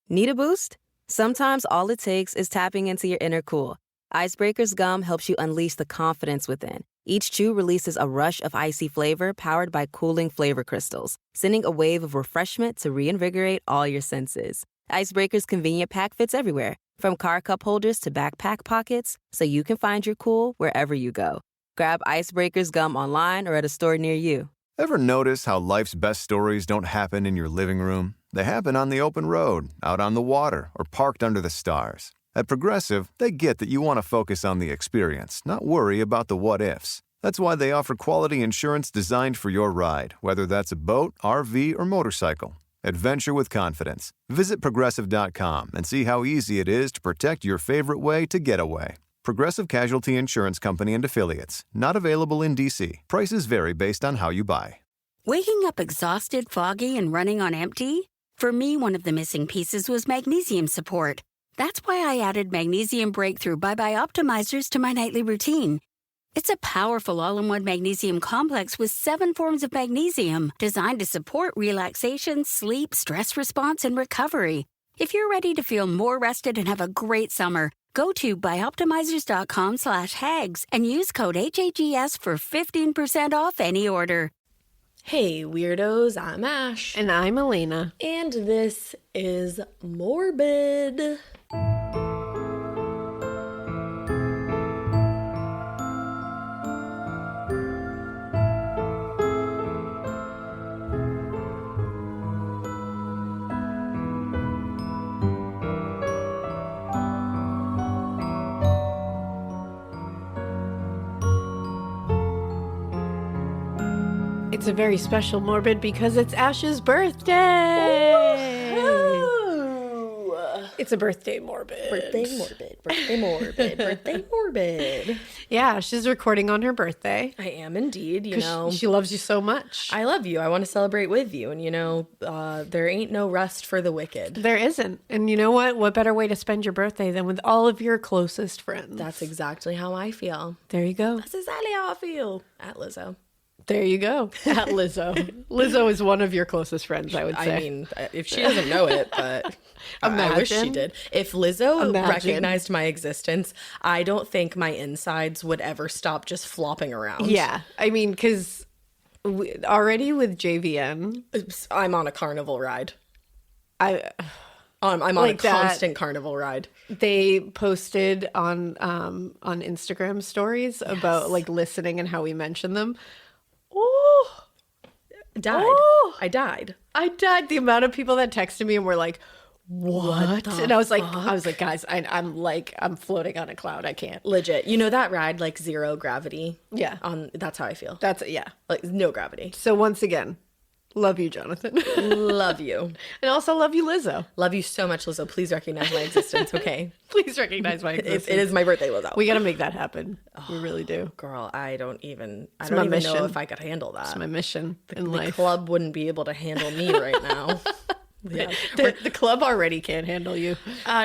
Need a boost? Sometimes all it takes is tapping into your inner cool. Icebreaker's gum helps you unleash the confidence within. Each chew releases a rush of icy flavor powered by cooling flavor crystals, sending a wave of refreshment to reinvigorate all your senses. Icebreaker's convenient pack fits everywhere, from car cup holders to backpack pockets, so you can find your cool wherever you go. Grab Icebreaker's gum online or at a store near you. Ever notice how life's best stories don't happen in your living room? They happen on the open road, out on the water, or parked under the stars. At Progressive, they get that you want to focus on the experience, not worry about the what-ifs. That's why they offer quality insurance designed for your ride, whether that's a boat, RV, or motorcycle. Adventure with confidence. Visit Progressive.com and see how easy it is to protect your favorite way to get away. Progressive Casualty Insurance Company and Affiliates. Not available in D.C. Prices vary based on how you buy. Waking up exhausted, foggy, and running on empty? For me, one of the missing pieces was magnesium support. That's why I added Magnesium Breakthrough Bye Optimizers to my nightly routine. It's a powerful all-in-one magnesium complex with 7 forms of magnesium designed to support relaxation, sleep, stress response, and recovery. If you're ready to feel more rested and have a great summer, go to byoptimizers.com/hags and use code HAGS for 15% off any order. Hey, weirdos, I'm Ash. And I'm Alaina. And this is Morbid. It's a very special Morbid because it's Ash's birthday. Woo-hoo! It's a birthday Morbid. Birthday Morbid. Birthday Morbid. Birthday Morbid. Yeah, she's recording on her birthday. I am indeed, you know. She loves you so much. I love you. I want to celebrate with you. And, you know, there ain't no rest for the wicked. There isn't. And you know what? What better way to spend your birthday than with all of your closest friends? That's exactly how I feel. There you go. That's exactly how I feel. At Lizzo. There you go. At Lizzo. Lizzo is one of your closest friends, I would say. I mean, if she doesn't know it, but I wish she did. If Lizzo recognized my existence, I don't think my insides would ever stop just flopping around. Yeah. I mean, because already with JVN, I'm on a carnival ride. I'm on like a constant carnival ride. They posted on Instagram stories about like listening and how we mention them. Oh, died. Oh, I died. The amount of people that texted me and were like, "What?" And I was like, guys, I'm floating on a cloud. I can't. Legit. You know that ride, like zero gravity? Yeah. That's how I feel. Yeah. Like no gravity. So once again, love you, Jonathan. Love you. And also love you, Lizzo. Love you so much, Lizzo. Please recognize my existence, okay? Please recognize my existence. It is my birthday, Lizzo. We got to make that happen. We really do. Girl, I don't even know if I could handle that. It's my mission in life. The club wouldn't be able to handle me right now. Yeah. The club already can't handle you.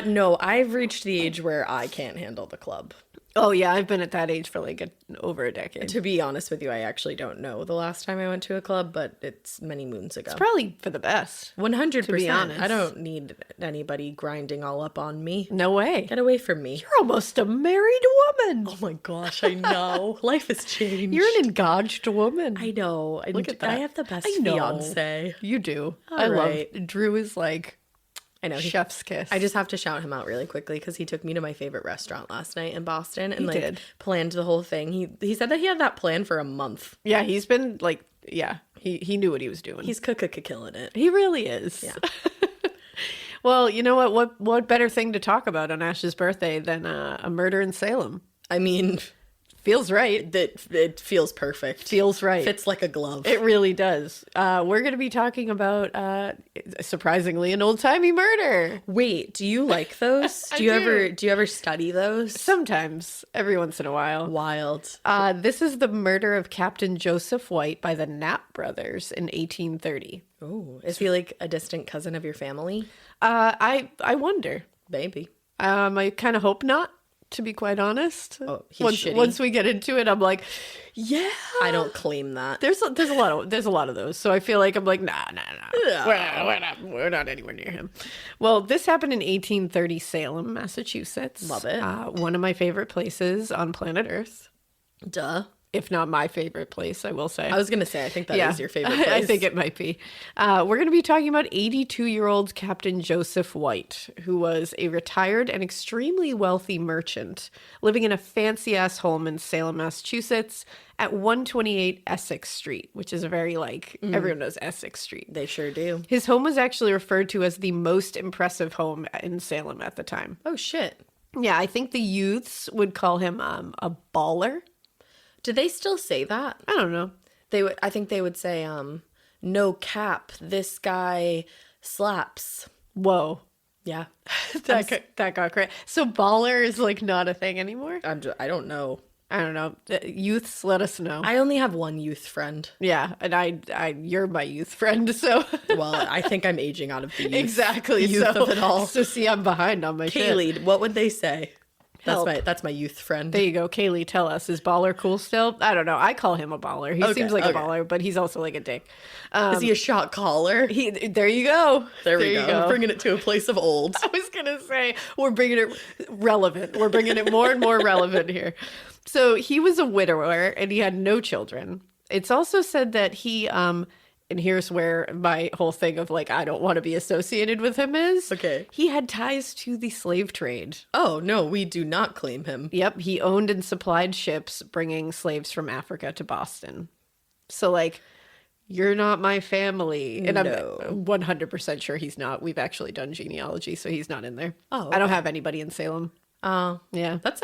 No, I've reached the age where I can't handle the club. Oh, yeah. I've been at that age for like over a decade. To be honest with you, I actually don't know the last time I went to a club, but it's many moons ago. It's probably for the best. 100%. To be honest. I don't need anybody grinding all up on me. No way. Get away from me. You're almost a married woman. Oh my gosh, I know. Life has changed. You're an engaged woman. I know. Look at that. I have the best fiance. You do. Love Drew is like... I know. Chef's kiss. I just have to shout him out really quickly because he took me to my favorite restaurant last night in Boston and planned the whole thing. He said that he had that plan for a month. Yeah, he's been like, he knew what he was doing. He's killing it. He really is. Yeah. Well, you know what better thing to talk about on Ash's birthday than a murder in Salem? I mean... Feels right. It feels perfect. Feels right. Fits like a glove. It really does. We're going to be talking about, surprisingly, an old-timey murder. Wait, do you like those? Do you ever study those? Sometimes, every once in a while. Wild. This is the murder of Captain Joseph White by the Knapp brothers in 1830. Oh, is he like a distant cousin of your family? I wonder. Maybe. I kind of hope not. to be quite honest. Oh, he's shitty. Once we get into it, I'm like, yeah. I don't claim that. There's a lot of those. So I feel like I'm like, nah. We're not anywhere near him. Well, this happened in 1830 Salem, Massachusetts. Love it. One of my favorite places on planet Earth. Duh. If not my favorite place, I will say. I was going to say, I think that is your favorite place. I think it might be. We're going to be talking about 82-year-old Captain Joseph White, who was a retired and extremely wealthy merchant living in a fancy-ass home in Salem, Massachusetts at 128 Essex Street, which is a very, everyone knows Essex Street. They sure do. His home was actually referred to as the most impressive home in Salem at the time. Oh, shit. Yeah, I think the youths would call him a baller. Do they still say that? I don't know. I think they would say, no cap, this guy slaps. Whoa. Yeah. that got crazy. So baller is not a thing anymore? I don't know. I don't know. Youths, let us know. I only have one youth friend. Yeah, and you're my youth friend, so. Well, I think I'm aging out of the youth. Exactly. Youth of it all. So see, I'm behind on my Kelley, shit. what would they say? Help. That's my youth friend. There you go. Kelley, tell us. Is baller cool still? I don't know. I call him a baller. He seems like a baller, but he's also like a dick. Is he a shot caller? There you go. There we go. Bringing it to a place of old. I was going to say, we're bringing it relevant. We're bringing it more and more relevant here. So he was a widower and he had no children. It's also said that he, and here's where my whole thing of I don't want to be associated with him is. Okay. He had ties to the slave trade. Oh, no, we do not claim him. Yep. He owned and supplied ships bringing slaves from Africa to Boston. So, you're not my family. And No. I'm 100% sure he's not. We've actually done genealogy, so he's not in there. Oh, okay. I don't have anybody in Salem. Oh. Yeah. That's,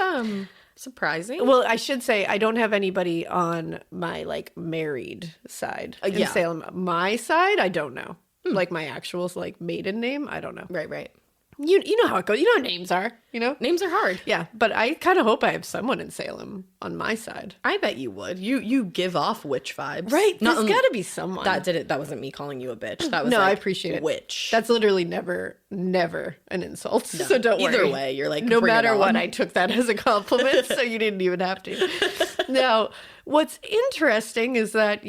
surprising. Well, I should say I don't have anybody on my married side in Salem. My side, I don't know. My actual maiden name, I don't know. Right. You know how it goes. You know how names are. Names are hard. Yeah, but I kind of hope I have someone in Salem on my side. I bet you would. You give off witch vibes, Right? There's got to be someone. That wasn't me calling you a bitch. That was no, I appreciate it. Witch. That's literally never an insult. No. So don't worry. Either way, you're no bring it matter what, on. I took that as a compliment, so you didn't even have to. Now, what's interesting is that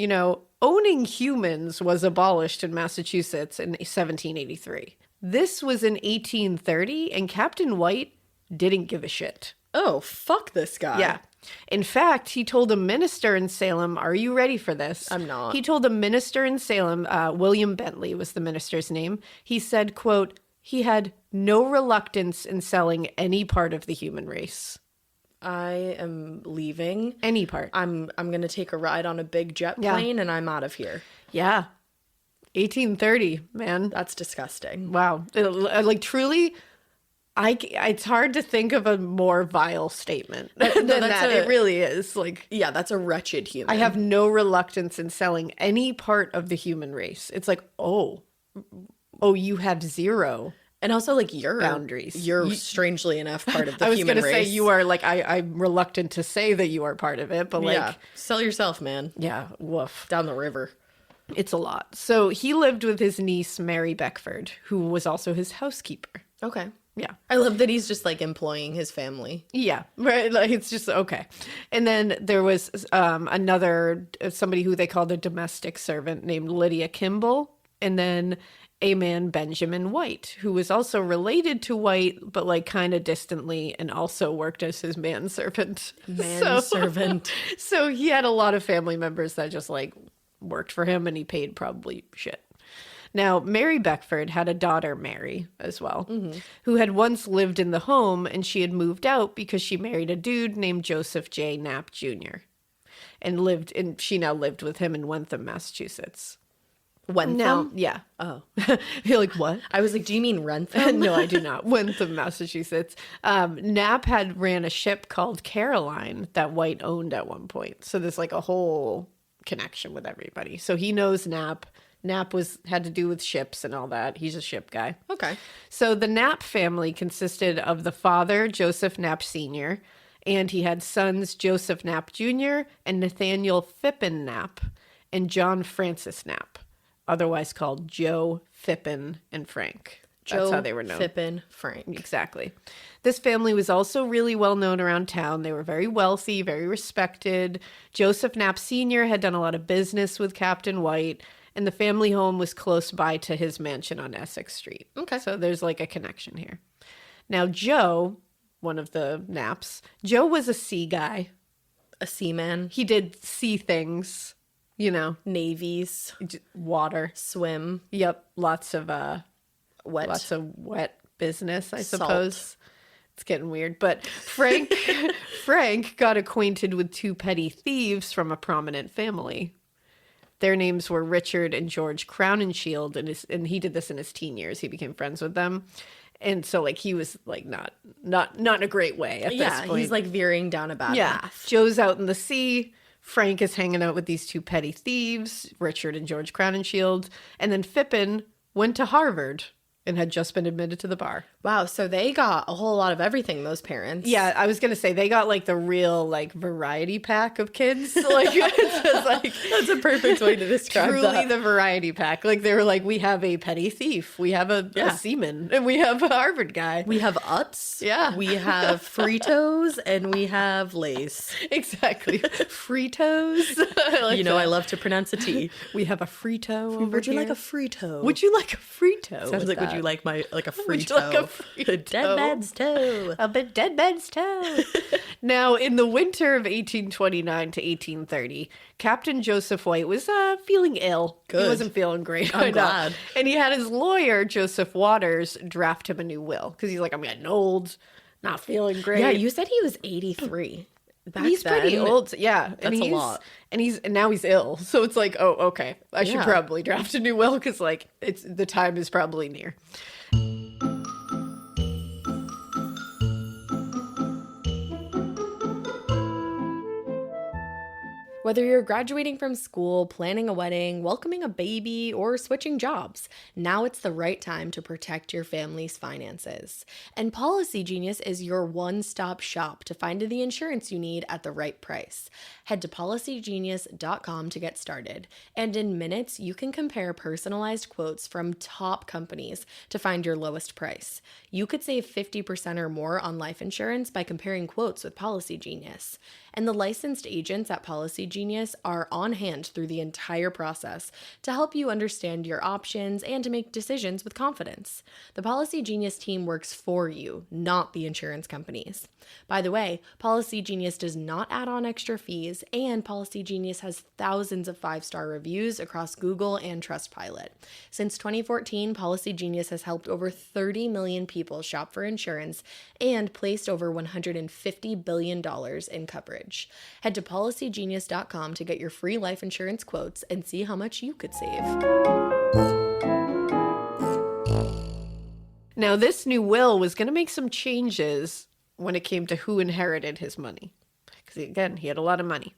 owning humans was abolished in Massachusetts in 1783. This was in 1830, and Captain White didn't give a shit. Oh, fuck this guy. Yeah. In fact, he told a minister in Salem, are you ready for this? I'm not. He told a minister in Salem, William Bentley was the minister's name. He said, quote, he had no reluctance in selling any part of the human race. I am leaving. Any part. I'm going to take a ride on a big jet plane and I'm out of here. Yeah. 1830, man. That's disgusting. Wow. Truly, it's hard to think of a more vile statement than that. It really is. Yeah, that's a wretched human. I have no reluctance in selling any part of the human race. It's oh, you have zero. And also, your boundaries. You're strangely enough part of the human race. I was going to say you are I'm reluctant to say that you are part of it, but sell yourself, man. Yeah, woof. Down the river. It's a lot. So he lived with his niece, Mary Beckford, who was also his housekeeper. Okay. Yeah. I love that he's just employing his family. Yeah. Right. It's just okay. And then there was somebody who they called a domestic servant named Lydia Kimball. And then a man, Benjamin White, who was also related to White, but kind of distantly, and also worked as his manservant. Manservant. So he had a lot of family members that just worked for him, and he paid probably shit. Now, Mary Beckford had a daughter, Mary, as well, who had once lived in the home, and she had moved out because she married a dude named Joseph J. Knapp Jr. and she now lived with him in Wentham, Massachusetts. Wentham? Now, yeah. Oh. You're like, what? I was like, do you mean Rentham? No, I do not. Wentham, Massachusetts. Knapp had ran a ship called Caroline that White owned at one point. So there's a whole connection with everybody. So he knows Knapp. Knapp had to do with ships and all that. He's a ship guy. Okay. So the Knapp family consisted of the father, Joseph Knapp Sr., and he had sons Joseph Knapp Jr. and Nathaniel Phippen Knapp and John Francis Knapp, otherwise called Joe, Phippen, and Frank. That's how they were known. Fippen, Frank. Exactly. This family was also really well known around town. They were very wealthy, very respected. Joseph Knapp Sr. had done a lot of business with Captain White, and the family home was close by to his mansion on Essex Street. Okay. So there's like a connection here. Now, Joe, one of the Knapps, Joe was a sea guy. A seaman. He did sea things, you know. Navies. Water. Swim. Yep. Lots of wet business, I suppose. Salt. It's getting weird. But Frank got acquainted with two petty thieves from a prominent family. Their names were Richard and George Crowninshield, and he did this in his teen years. He became friends with them. And so, like, he was, like, not in a great way at this point. He's, like, veering down a bad path. Joe's out in the sea. Frank is hanging out with these two petty thieves, Richard and George Crowninshield. And then Fippen went to Harvard and had just been admitted to the bar. Wow, so they got a whole lot of everything, those parents. Yeah, I was going to say, they got, like, the real, like, variety pack of kids. Like, it's just, like... That's a perfect way to describe truly the variety pack. Like, they were like, we have a petty thief, we have a seaman, and we have a Harvard guy. We have Utz. Yeah. We have Fritos, and we have Lay's. Exactly. Fritos. I love to pronounce a T. We have a Frito over Would you here. like a Frito? Would you like a Frito? Sounds like, that? would you like a Frito? Would you like a Frito? A dead man's toe. A bit dead man's toe. Now, in the winter of 1829 to 1830, Captain Joseph White was feeling ill. Good. He wasn't feeling great. I'm glad. And he had his lawyer, Joseph Waters, draft him a new will. Because he's like, I'm getting old, not feeling great. Yeah, you said he was 83. He's pretty old. Yeah. That's a lot. And now he's ill. So it's like, oh, okay. I should probably draft a new will because, like, the time is probably near. Whether you're graduating from school, planning a wedding, welcoming a baby, or switching jobs, now it's the right time to protect your family's finances. And Policy Genius is your one-stop shop to find the insurance you need at the right price. Head to policygenius.com to get started. And in minutes, you can compare personalized quotes from top companies to find your lowest price. You could save 50% or more on life insurance by comparing quotes with Policy Genius. And the licensed agents at Policy Genius are on hand through the entire process to help you understand your options and to make decisions with confidence. The Policy Genius team works for you, not the insurance companies. By the way, Policy Genius does not add on extra fees, and Policy Genius has thousands of 5-star reviews across Google and Trustpilot. Since 2014, Policy Genius has helped over 30 million people shop for insurance and placed over $150 billion in coverage. Head to policygenius.com to get your free life insurance quotes and see how much you could save. Now, this new will was going to make some changes when it came to who inherited his money. Because, again, he had a lot of money.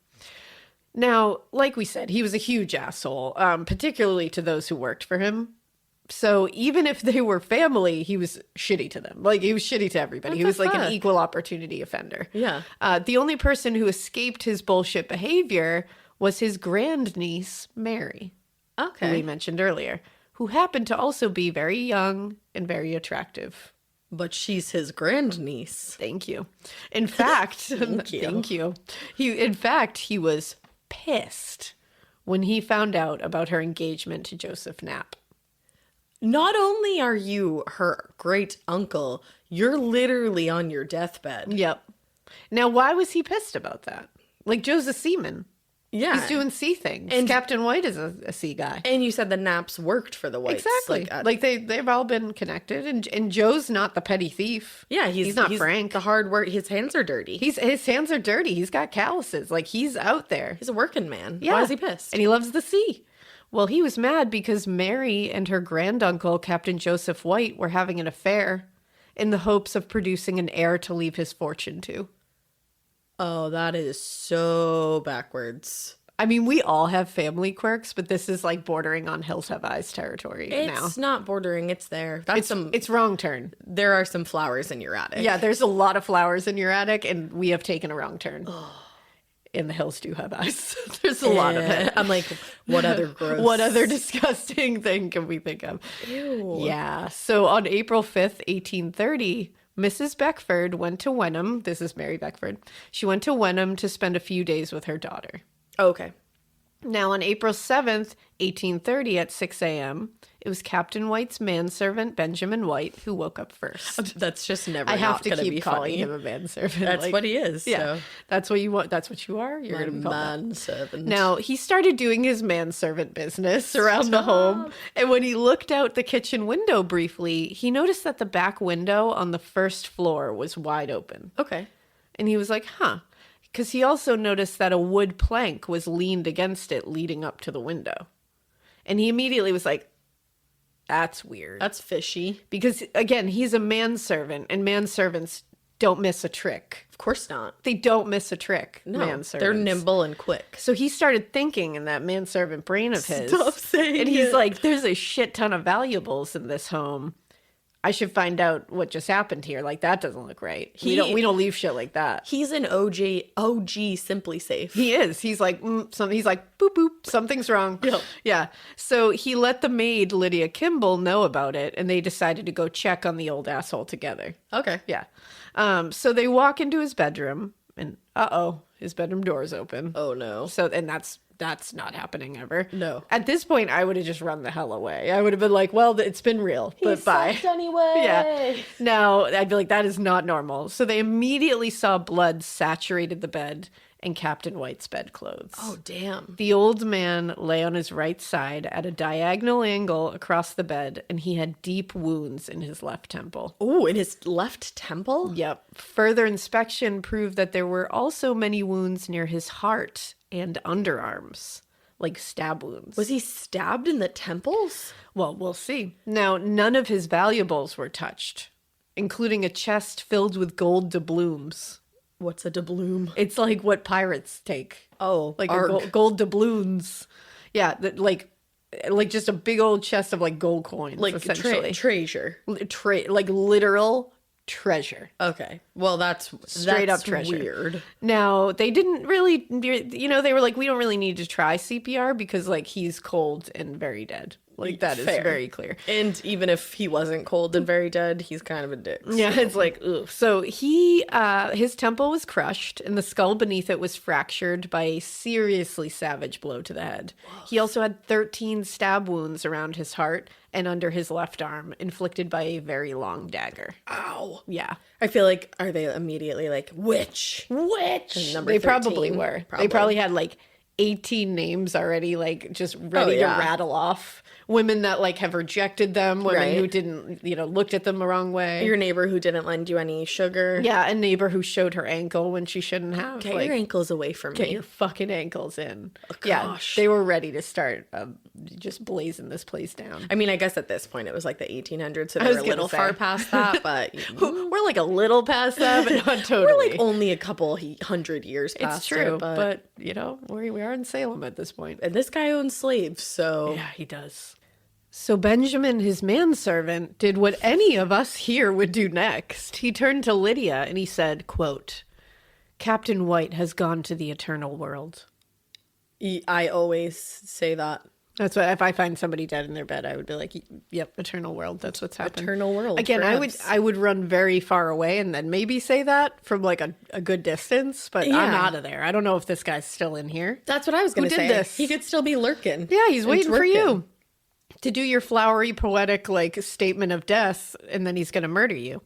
Now, like we said, he was a huge asshole, particularly to those who worked for him. So even if they were family, he was shitty to them. Like, he was shitty to everybody. He was like an equal opportunity offender. Yeah. The only person who escaped his bullshit behavior was his grandniece, Mary. Okay. Who we mentioned earlier, who happened to also be very young and very attractive. But she's his grandniece. Thank you. In fact, Thank you. He was pissed when he found out about her engagement to Joseph Knapp. Not only are you her great uncle, you're literally on your deathbed. Yep. Now, why was he pissed about that? Like, Joe's a seaman. Yeah. He's doing sea things. And Captain White is a sea guy. And you said the Knapps worked for the Whites. Exactly. Like they've all been connected. And Joe's not the petty thief. Yeah, he's not Frank. The hard work. His hands are dirty. His hands are dirty. He's got calluses. Like, he's out there. He's a working man. Yeah. Why is he pissed? And he loves the sea. Well, he was mad because Mary and her granduncle, Captain Joseph White, were having an affair in the hopes of producing an heir to leave his fortune to. Oh, that is so backwards. I mean, we all have family quirks, but this is like bordering on Hills Have Eyes territory now. It's not bordering. It's there. It's wrong turn. There are some flowers in your attic. Yeah, there's a lot of flowers in your attic, and we have taken a wrong turn. and the hills do have eyes. There's a lot of it. I'm like, what other gross? What other disgusting thing can we think of? Ew. Yeah. So on April 5th, 1830, Mrs. Beckford went to Wenham. This is Mary Beckford. She went to Wenham to spend a few days with her daughter. Okay. Now, on April 7th, 1830 at 6 a.m., it was Captain White's manservant, Benjamin White, who woke up first. That's just never I have not to gonna keep be calling funny. him a manservant. That's like, what he is. Yeah, So. that's what you want. That's what you are. You're going to be called that. manservant. Now, he started doing his manservant business around the home. And when he looked out the kitchen window briefly, he noticed that the back window on the first floor was wide open. Okay. And he was like, huh. Because he also noticed that a wood plank was leaned against it leading up to the window. And he immediately was like, that's weird. That's fishy. Because, again, he's a manservant, and manservants don't miss a trick. Of course not. They don't miss a trick, No, manservants. they're nimble and quick. So he started thinking in that manservant brain of his. Stop saying And he's it. like, there's a shit ton of valuables in this home. I should find out what just happened here. Like, that doesn't look right. We don't leave shit like that. He's an OG Simply Safe. He is. He's like, he's like, boop, boop, something's wrong. Yep. Yeah. So he let the maid, Lydia Kimball, know about it, and they decided to go check on the old asshole together. Okay. Yeah. So they walk into his bedroom, and his bedroom door is open. Oh no. So, and that's not happening ever. No. At this point, I would have just run the hell away. I would have been like, well, it's been real, but bye. Anyway. Yeah. No, I'd be like, that is not normal. So they immediately saw blood saturated the bed and Captain White's bedclothes. Oh damn. The old man lay on his right side at a diagonal angle across the bed, and he had deep wounds in his left temple. Oh, in his left temple? Yep. Further inspection proved that there were also many wounds near his heart and underarms, like stab wounds. Was he stabbed in the temples? Well, we'll see. Now, none of his valuables were touched, including a chest filled with gold doubloons. What's a doubloon? It's like what pirates take. Oh, Like arg. gold doubloons. Yeah, like just a big old chest of like gold coins, Like essentially. treasure. Like literal treasure. Okay. Well, that's Straight up treasure. Weird. Now, they didn't really, they were like, we don't really need to try CPR because, like, he's cold and very dead. Like, that is Fair. very clear. And even if he wasn't cold and very dead, he's kind of a dick. Yeah, it's like, ugh. So his temple was crushed and the skull beneath it was fractured by a seriously savage blow to the head. He also had 13 stab wounds around his heart and under his left arm, inflicted by a very long dagger. Ow. Yeah. I feel like, are they immediately like, witch? Witch! Number They 13, probably were. probably. They probably had like 18 names already, like just ready yeah. to rattle off. Women that like have rejected them, women Right. who didn't, looked at them the wrong way. Your neighbor who didn't lend you any sugar. Yeah, a neighbor who showed her ankle when she shouldn't have. Get like, your ankles away from get me. your fucking ankles in. Oh, Yeah, gosh. they were ready to start just blazing this place down. I mean, I guess at this point it was like the 1800s, so I they was were a gonna little say. far past that, but We're like a little past that, but not totally. we're like only a couple hundred years past it's true, it, but we are in Salem at this point. and this guy owns slaves, so Yeah, he does. So Benjamin, his manservant, did what any of us here would do next. He turned to Lydia and he said, quote, "Captain White has gone to the eternal world." I always say that. That's what, if I find somebody dead in their bed, I would be like, yep, eternal world. That's what's happened. Eternal world. Again, perhaps. I would run very far away and then maybe say that from like a good distance, but I'm Yeah. out of there. I don't know if this guy's still in here. That's what I was going to did say. this? He could still be lurking. Yeah, he's and waiting for twerking. you to do your flowery, poetic, like, statement of death, and then he's going to murder you.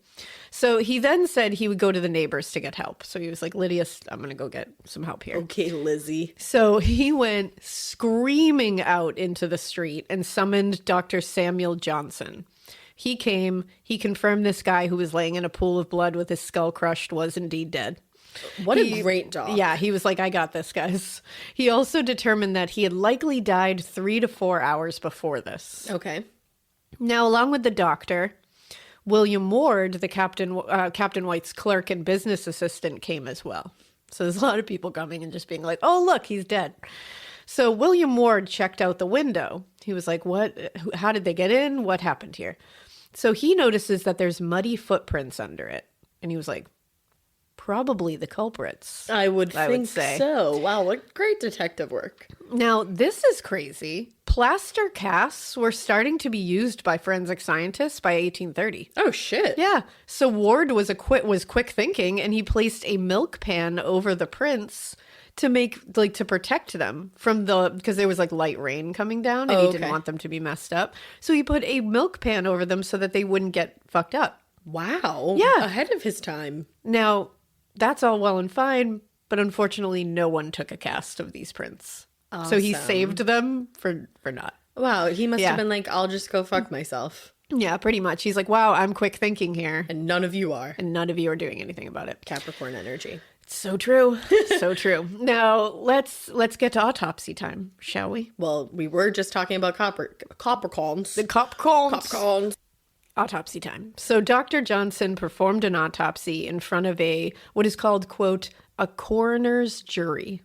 So he then said he would go to the neighbors to get help. So he was like, Lydia, I'm going to go get some help here. Okay, Lizzie. So he went screaming out into the street and summoned Dr. Samuel Johnson. He came, he confirmed this guy who was laying in a pool of blood with his skull crushed was indeed dead. What a great dog. Yeah, he was like, I got this, guys. He also determined that he had likely died 3 to 4 hours before this. Okay. Now, along with the doctor, William Ward, the Captain White's clerk and business assistant, came as well. So there's a lot of people coming and just being like, oh, look, he's dead. So William Ward checked out the window. He was like, what? How did they get in? What happened here? So he notices that there's muddy footprints under it. And he was like, probably the culprits. I would think say. so. Wow, what great detective work. Now, this is crazy. Plaster casts were starting to be used by forensic scientists by 1830. Oh, shit. Yeah. So Ward was quick thinking, and he placed a milk pan over the prints to to protect them from because there was like light rain coming down, and he didn't want them to be messed up. So he put a milk pan over them so that they wouldn't get fucked up. Wow. Yeah. Ahead of his time. Now, that's all well and fine, but unfortunately no one took a cast of these prints. Awesome. So he saved them for not. Wow, he must have been like, I'll just go fuck myself. Yeah, pretty much. He's like, wow, I'm quick thinking here. And none of you are. And none of you are doing anything about it. Capricorn energy. So true. So true. Now, let's get to autopsy time, shall we? Well, we were just talking about Capricorns. The Capricorns. Capricorns. Autopsy time. So Dr. Johnson performed an autopsy in front of what is called, quote, a coroner's jury,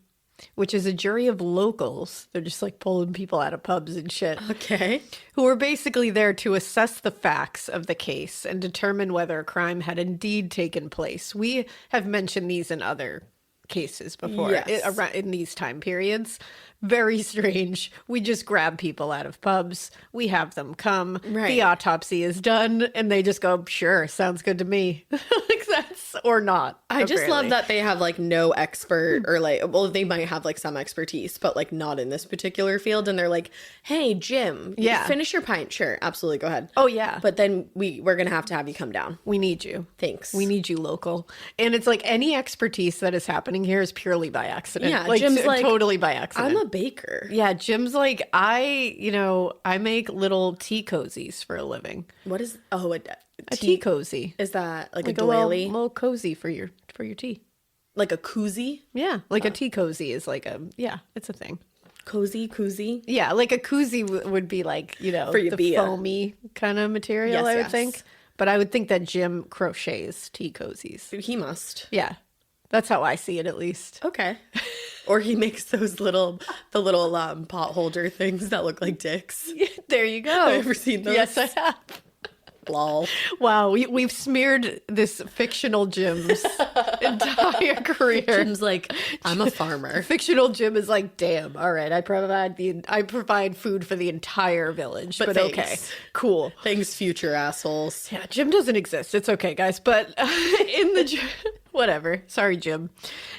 which is a jury of locals. They're just like pulling people out of pubs and shit. Okay. Who were basically there to assess the facts of the case and determine whether a crime had indeed taken place. We have mentioned these in other cases before, in these time periods. Very strange. We just grab people out of pubs. We have them come. Right. The autopsy is done, and they just go, sure, sounds good to me. Like that's, or not. I just love that they have like no expert or like, well, they might have like some expertise, but like not in this particular field. And they're like, hey, Jim, finish your pint. Sure. Absolutely. Go ahead. Oh, yeah. But then we're going to have you come down. We need you. Thanks. We need you local. And it's like any expertise that is happening here is purely by accident. Yeah. Like, Jim's like, totally by accident. I'm a baker. Yeah. Jim's like, I make little tea cozies for a living. What is, A tea cozy. Is that like a doily? doily? A little cozy for your tea. Like a koozie? Yeah. Like a tea cozy is like it's a thing. Koozie? Yeah. Like a koozie would be like, For your the beer. Foamy kind of material, I would think. But I would think that Jim crochets tea cozies. He must. Yeah. That's how I see it, at least. Okay. Or he makes those little pot holder things that look like dicks. There you go. Have you ever seen those? Yes, I have. Lol. Wow, we've smeared this fictional Jim's entire career. Jim's like, I'm a farmer. Fictional Jim is like, damn, all right, I provide food for the entire village. But thanks. Okay, cool. Thanks, future assholes. Yeah, Jim doesn't exist. It's okay, guys. But in the whatever. Sorry, Jim.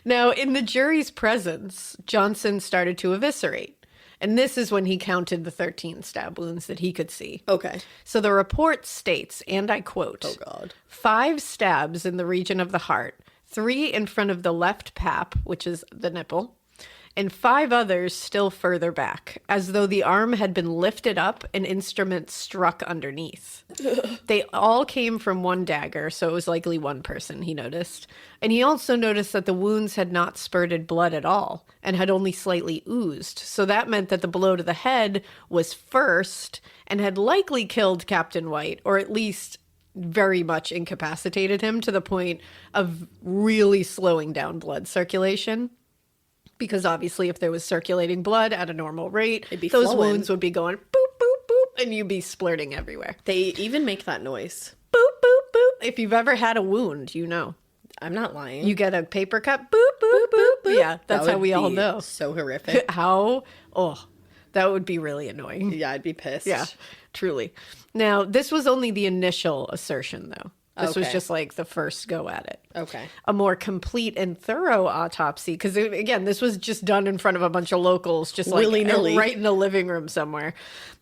Now, in the jury's presence, Johnson started to eviscerate. And this is when he counted the 13 stab wounds that he could see. Okay. So the report states, and I quote, oh God, 5 stabs in the region of the heart, 3 in front of the left pap, which is the nipple, and 5 others still further back, as though the arm had been lifted up and instruments struck underneath. They all came from one dagger, so it was likely one person, he noticed. And he also noticed that the wounds had not spurted blood at all and had only slightly oozed. So that meant that the blow to the head was first and had likely killed Captain White, or at least very much incapacitated him to the point of really slowing down blood circulation. Because obviously if there was circulating blood at a normal rate, those flowing. wounds would be going boop, boop, boop, and you'd be splurting everywhere. They even make that noise. Boop, boop, boop. If you've ever had a wound, you know. I'm not lying. You get a paper cut, boop, boop, boop, boop. Yeah, that's how we all know. So horrific. That would be really annoying. Yeah, I'd be pissed. Yeah, truly. Now, this was only the initial assertion, though. This was just like the first go at it. Okay. A more complete and thorough autopsy, because again, this was just done in front of a bunch of locals, just like willy-nilly, right in a living room somewhere.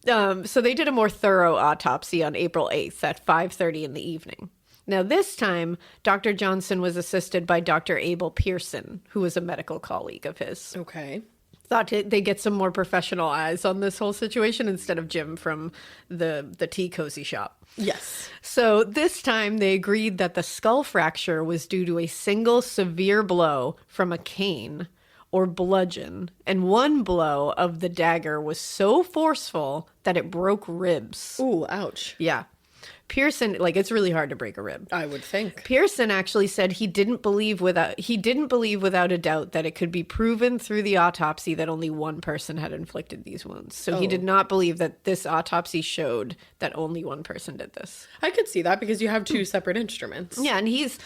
So they did a more thorough autopsy on April 8th at 5:30 in the evening. Now, this time, Dr. Johnson was assisted by Dr. Abel Pearson, who was a medical colleague of his. Okay. Thought they get some more professional eyes on this whole situation instead of Jim from the tea cozy shop. Yes. So this time they agreed that the skull fracture was due to a single severe blow from a cane or bludgeon, and one blow of the dagger was so forceful that it broke ribs. Ooh, ouch. Yeah. Pearson, like, it's really hard to break a rib. I would think. Pearson actually said he didn't believe without a doubt that it could be proven through the autopsy that only one person had inflicted these wounds. So he did not believe that this autopsy showed that only one person did this. I could see that because you have two separate instruments. Yeah, and he's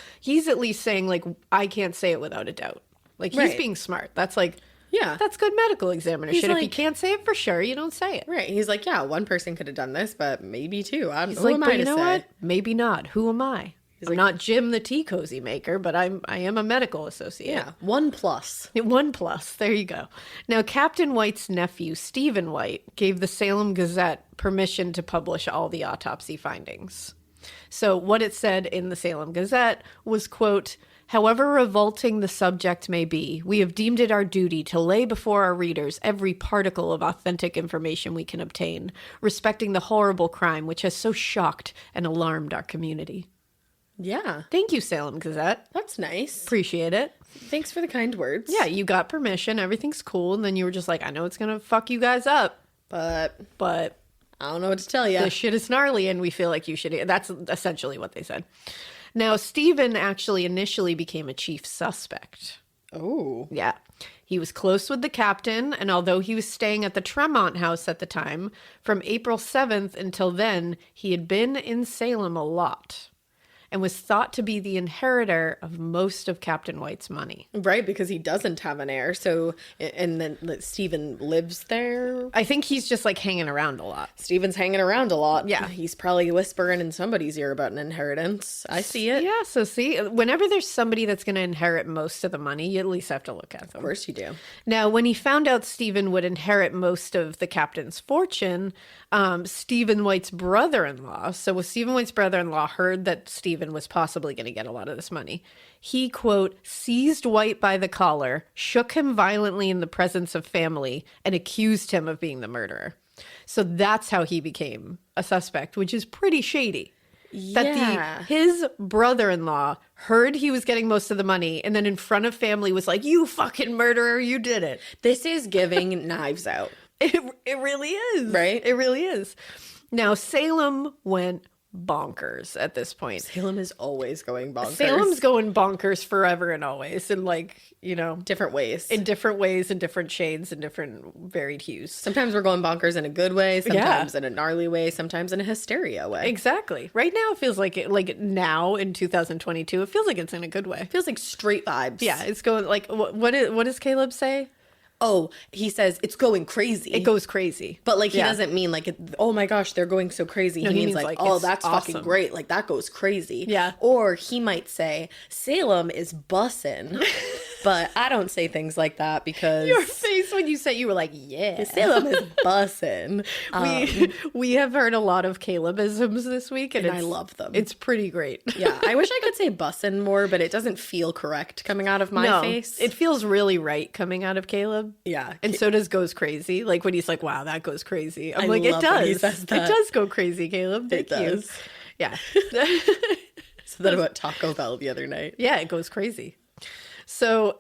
at least saying, like, I can't say it without a doubt. Like, he's being smart. That's like, yeah, that's good medical examiner shit. If you can't say it for sure, you don't say it. Right. He's like, yeah, one person could have done this, but maybe two. Who like, am but I you to know say? what? Maybe not. Who am I? I'm not Jim the tea cozy maker, but I am a medical associate. Yeah, 1+. 1+. There you go. Now, Captain White's nephew, Stephen White, gave the Salem Gazette permission to publish all the autopsy findings. So what it said in the Salem Gazette was, quote, "However revolting the subject may be, we have deemed it our duty to lay before our readers every particle of authentic information we can obtain respecting the horrible crime which has so shocked and alarmed our community." Yeah. Thank you, Salem Gazette. That's nice. Appreciate it. Thanks for the kind words. Yeah, you got permission. Everything's cool. And then you were just like, I know it's going to fuck you guys up, But I don't know what to tell you. this shit is gnarly and we feel like you should. That's essentially what they said. Now, Stephen actually initially became a chief suspect. Oh. Yeah. He was close with the captain, and although he was staying at the Tremont house at the time, from April 7th until then, he had been in Salem a lot and was thought to be the inheritor of most of Captain White's money. Right, because he doesn't have an heir. So, and then Stephen lives there. I think he's just like hanging around a lot. Stephen's hanging around a lot. Yeah. He's probably whispering in somebody's ear about an inheritance. I see it. Yeah, so see, whenever there's somebody that's going to inherit most of the money, you at least have to look at them. Of course you do. Now, when he found out Stephen would inherit most of the captain's fortune, Stephen White's brother-in-law, so when Stephen White's brother-in-law heard that Stephen was possibly going to get a lot of this money, he, quote, seized White by the collar, shook him violently in the presence of family, and accused him of being the murderer. So that's how he became a suspect, which is pretty shady. That his brother-in-law heard he was getting most of the money and then in front of family was like, you fucking murderer, you did it. This is giving Knives Out. It really is. Right? It really is. Now, Salem went bonkers at this point. Salem is always going bonkers. Salem's going bonkers forever and always, and like, you know, different ways. In different ways, in different shades, and different varied hues. Sometimes we're going bonkers in a good way, sometimes in a gnarly way, sometimes in a hysteria way. Exactly. Right now it feels like now in 2022, it feels like it's in a good way. It feels like straight vibes. Yeah, it's going like what does Caleb say? Oh, he says it's going crazy. It goes crazy. But like he doesn't mean like, oh my gosh, they're going so crazy. No, he means like, oh, that's awesome. fucking great. Like that goes crazy. Yeah. Or he might say, Salem is bussin'. But I don't say things like that because... Your face when you said you were like, yeah. Salem is bussin'. We have heard a lot of Calebisms this week. And I love them. It's pretty great. Yeah. I wish I could say bussin' more, but it doesn't feel correct coming out of my face. It feels really right coming out of Caleb. Yeah. And so does goes crazy. Like when he's like, wow, that goes crazy. I'm like, love it when he does. says that. It does go crazy, Caleb. Thank you. does. Yeah. So that about Taco Bell the other night. Yeah, it goes crazy. So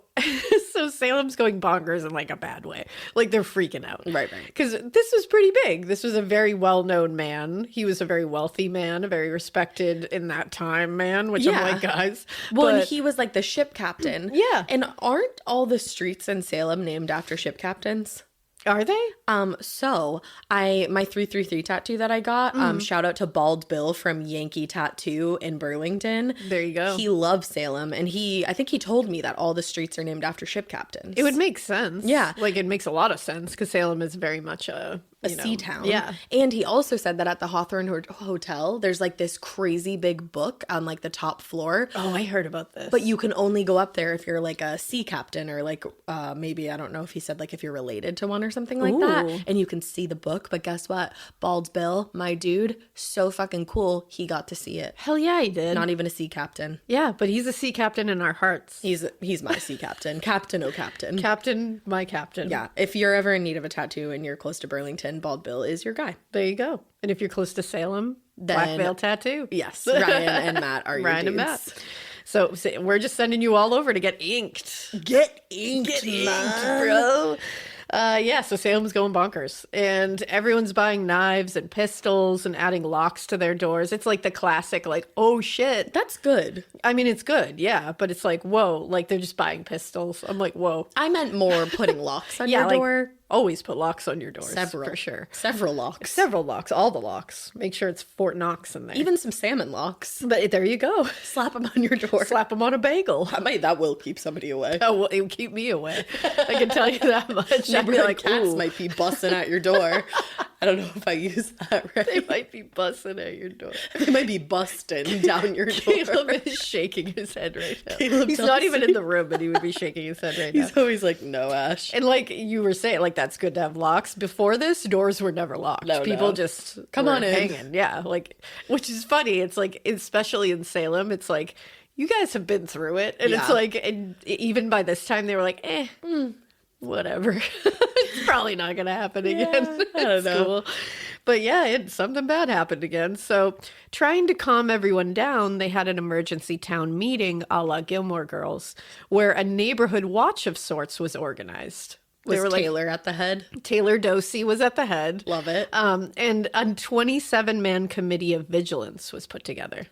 Salem's going bonkers in like a bad way. Like they're freaking out. Right. Because this was pretty big. This was a very well-known man. He was a very wealthy man, a very respected in that time man, which I'm like, guys. Well, and he was like the ship captain. Yeah. And aren't all the streets in Salem named after ship captains? Are they? So my 333 tattoo that I got, shout out to Bald Bill from Yankee Tattoo in Burlington. There you go. He loves Salem, and I think he told me that all the streets are named after ship captains. It would make sense. Yeah. Like it makes a lot of sense because Salem is very much a sea town. Yeah. And he also said that at the Hawthorne Hotel, there's like this crazy big book on like the top floor. Oh, I heard about this. But you can only go up there if you're like a sea captain or like maybe, I don't know if he said like if you're related to one or something like that. And you can see the book. But guess what? Bald Bill, my dude, so fucking cool. He got to see it. Hell yeah, he did. Not even a sea captain. Yeah, but he's a sea captain in our hearts. He's my sea captain. Captain, oh captain. Captain, my captain. Yeah. If you're ever in need of a tattoo and you're close to Burlington, Bald Bill is your guy. There you go. And if you're close to Salem, then Black Veil Tattoo. Yes. Ryan and Matt are your Ryan dudes. and Matt. So we're just sending you all over to get inked. Get inked, bro. So Salem's going bonkers. And everyone's buying knives and pistols and adding locks to their doors. It's like the classic, like, oh shit. That's good. I mean, it's good, yeah. But it's like, whoa, like they're just buying pistols. I'm like, whoa. I meant more putting locks on your door. Always put locks on your doors. Several. For sure. Several locks. Several locks. All the locks. Make sure it's Fort Knox in there. Even some salmon locks. But there you go. Slap them on your door. Slap them on a bagel. That will keep somebody away. Oh, well, it will keep me away. I can tell you that much. I'd be like, cats ooh. might be busting at your door. I don't know if I use that right. They might be busting at your door. They might be busting down your door. Caleb is shaking his head right now. Caleb He's not even in the room, but he would be shaking his head right now. He's always like, no, Ash. And like you were saying, like that's good to have locks. Before this, doors were never locked. People just come were on in. Hanging. Yeah, like, which is funny. It's like, especially in Salem, it's like, you guys have been through it. And it's like, and even by this time, they were like, whatever. It's probably not going to happen again. I don't know. Cool. But yeah, something bad happened again. So trying to calm everyone down, they had an emergency town meeting a la Gilmore Girls, where a neighborhood watch of sorts was organized. Was Taylor at the head? Taylor Dosey was at the head. Love it. And a 27-man committee of vigilance was put together.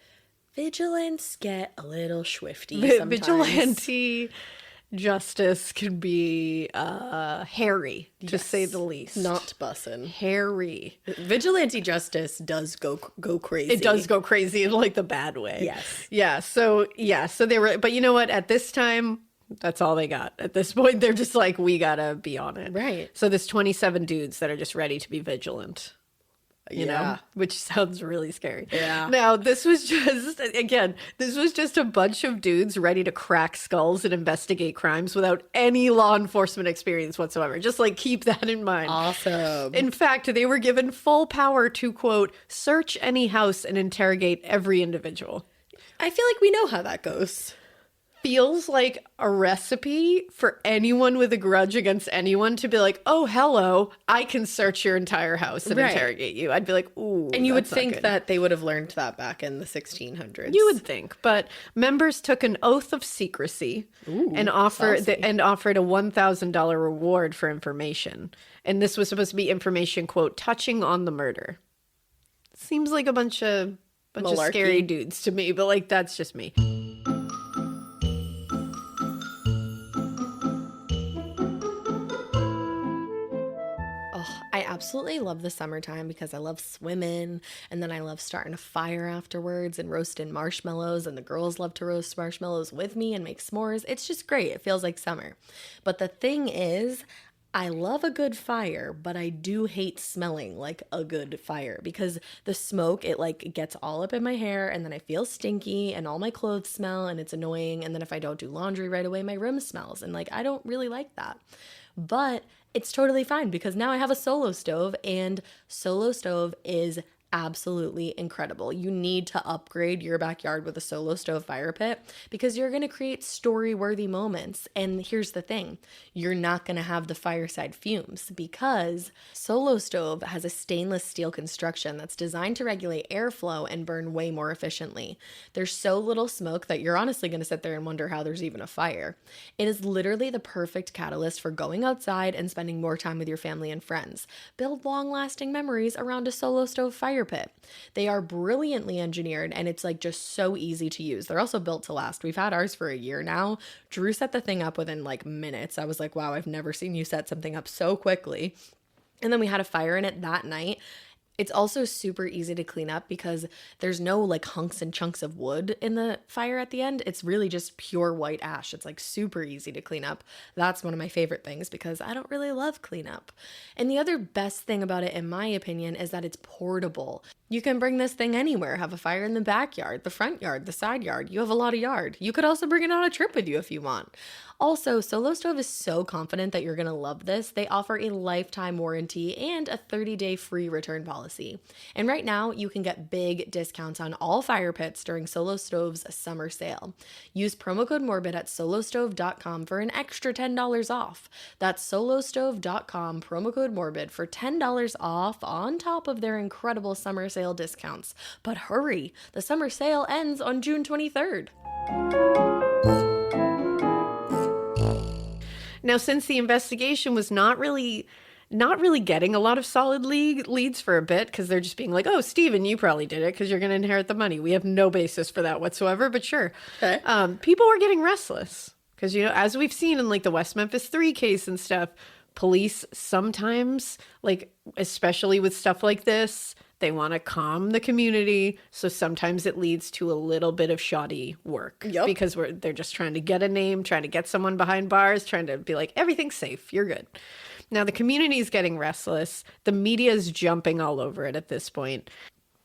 Vigilance get a little swifty sometimes. Vigilante justice can be hairy, to say the least. Not bussin'. Hairy. Vigilante justice does go crazy. It does go crazy in like the bad way. Yes. So they were, but you know what? At this time, that's all they got. At this point, they're just like, we gotta be on it. Right. So there's 27 dudes that are just ready to be vigilant. You know, which sounds really scary. Yeah. Now, this was just a bunch of dudes ready to crack skulls and investigate crimes without any law enforcement experience whatsoever. Just like keep that in mind. Awesome. In fact, they were given full power to, quote, search any house and interrogate every individual. I feel like we know how that goes. Feels like a recipe for anyone with a grudge against anyone to be like, oh, hello, I can search your entire house and interrogate you. I'd be like, ooh. And you would think that they would have learned that back in the 1600s. You would think. But members took an oath of secrecy and offered a $1,000 reward for information. And this was supposed to be information, quote, touching on the murder. Seems like a bunch of scary dudes to me, but like that's just me. I absolutely love the summertime because I love swimming, and then I love starting a fire afterwards and roasting marshmallows, and the girls love to roast marshmallows with me and make s'mores. It's just great. It feels like summer. But the thing is, I love a good fire, but I do hate smelling like a good fire because the smoke, it gets all up in my hair, and then I feel stinky and all my clothes smell and it's annoying. And then if I don't do laundry right away, my room smells, and I don't really like that. But it's totally fine because now I have a solo stove, and solo stove is absolutely incredible. You need to upgrade your backyard with a solo stove fire pit because you're going to create story-worthy moments. And here's the thing, you're not going to have the fireside fumes because solo stove has a stainless steel construction that's designed to regulate airflow and burn way more efficiently. There's so little smoke that you're honestly going to sit there and wonder how there's even a fire. It is literally the perfect catalyst for going outside and spending more time with your family and friends. Build long-lasting memories around a solo stove fire pit. They are brilliantly engineered, and it's just so easy to use. They're also built to last. We've had ours for a year now. Drew set the thing up within minutes. I was like, wow, I've never seen you set something up so quickly. And then we had a fire in it that night. It's also super easy to clean up because there's no hunks and chunks of wood in the fire at the end. It's really just pure white ash. It's super easy to clean up. That's one of my favorite things because I don't really love cleanup. And the other best thing about it, in my opinion, is that it's portable. You can bring this thing anywhere. Have a fire in the backyard, the front yard, the side yard. You have a lot of yard. You could also bring it on a trip with you if you want. Also, Solo Stove is so confident that you're going to love this. They offer a lifetime warranty and a 30-day free return policy. And right now, you can get big discounts on all fire pits during Solo Stove's summer sale. Use promo code MORBID at solostove.com for an extra $10 off. That's solostove.com, promo code MORBID for $10 off on top of their incredible summer sale discounts. But hurry, the summer sale ends on June 23rd. Now, since the investigation was not really getting a lot of solid leads for a bit, because they're just being like, oh, Stephen, you probably did it because you're going to inherit the money. We have no basis for that whatsoever, but sure. Okay. People were getting restless because, you know, as we've seen in like the West Memphis 3 case and stuff, police sometimes, like, especially with stuff like this, they want to calm the community. So sometimes it leads to a little bit of shoddy work because they're just trying to get a name, trying to get someone behind bars, trying to be like, everything's safe. You're good. Now, the community is getting restless. The media is jumping all over it at this point.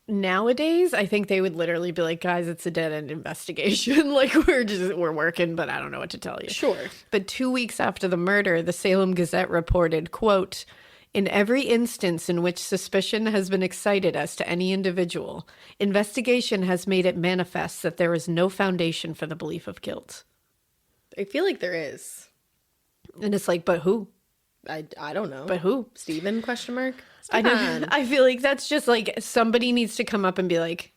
Nowadays, I think they would literally be like, guys, it's a dead-end investigation. Like, we're working, but I don't know what to tell you. Sure. But 2 weeks after the murder, the Salem Gazette reported, quote, in every instance in which suspicion has been excited as to any individual, investigation has made it manifest that there is no foundation for the belief of guilt. I feel like there is. And it's like, but who? I don't know. But who? Stephen, ? I feel like that's just like somebody needs to come up and be like,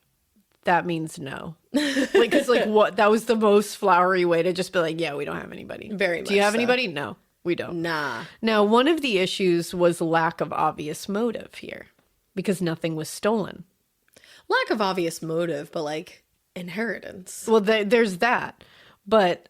that means no. Like, it's like, what? That was the most flowery way to just be like, yeah, we don't have anybody. Very much Do you have so. anybody? No, we don't. Nah. Now, one of the issues was lack of obvious motive here because nothing was stolen. Lack of obvious motive, but like inheritance. Well, there's that. But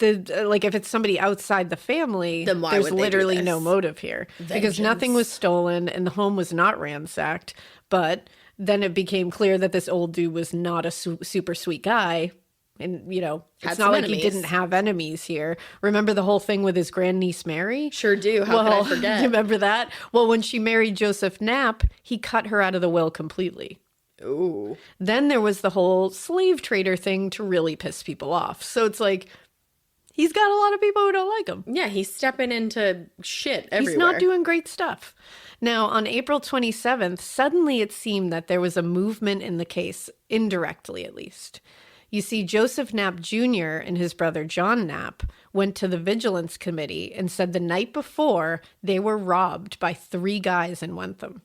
like if it's somebody outside the family, Then why there's would they do literally this? no motive here because nothing was stolen and the home was not ransacked. But then it became clear that this old dude was not a super sweet guy. And, you know, it's not like he didn't have enemies here. Remember the whole thing with his grandniece Mary? Sure do. How could I forget? Do you remember that? Well, when she married Joseph Knapp, he cut her out of the will completely. Ooh. Then there was the whole slave trader thing to really piss people off. So it's like, he's got a lot of people who don't like him. Yeah, he's stepping into shit everywhere. He's not doing great stuff. Now, on April 27th, suddenly it seemed that there was a movement in the case, indirectly at least. You see, Joseph Knapp Jr. and his brother John Knapp went to the Vigilance Committee and said the night before they were robbed by 3 guys in Wentham.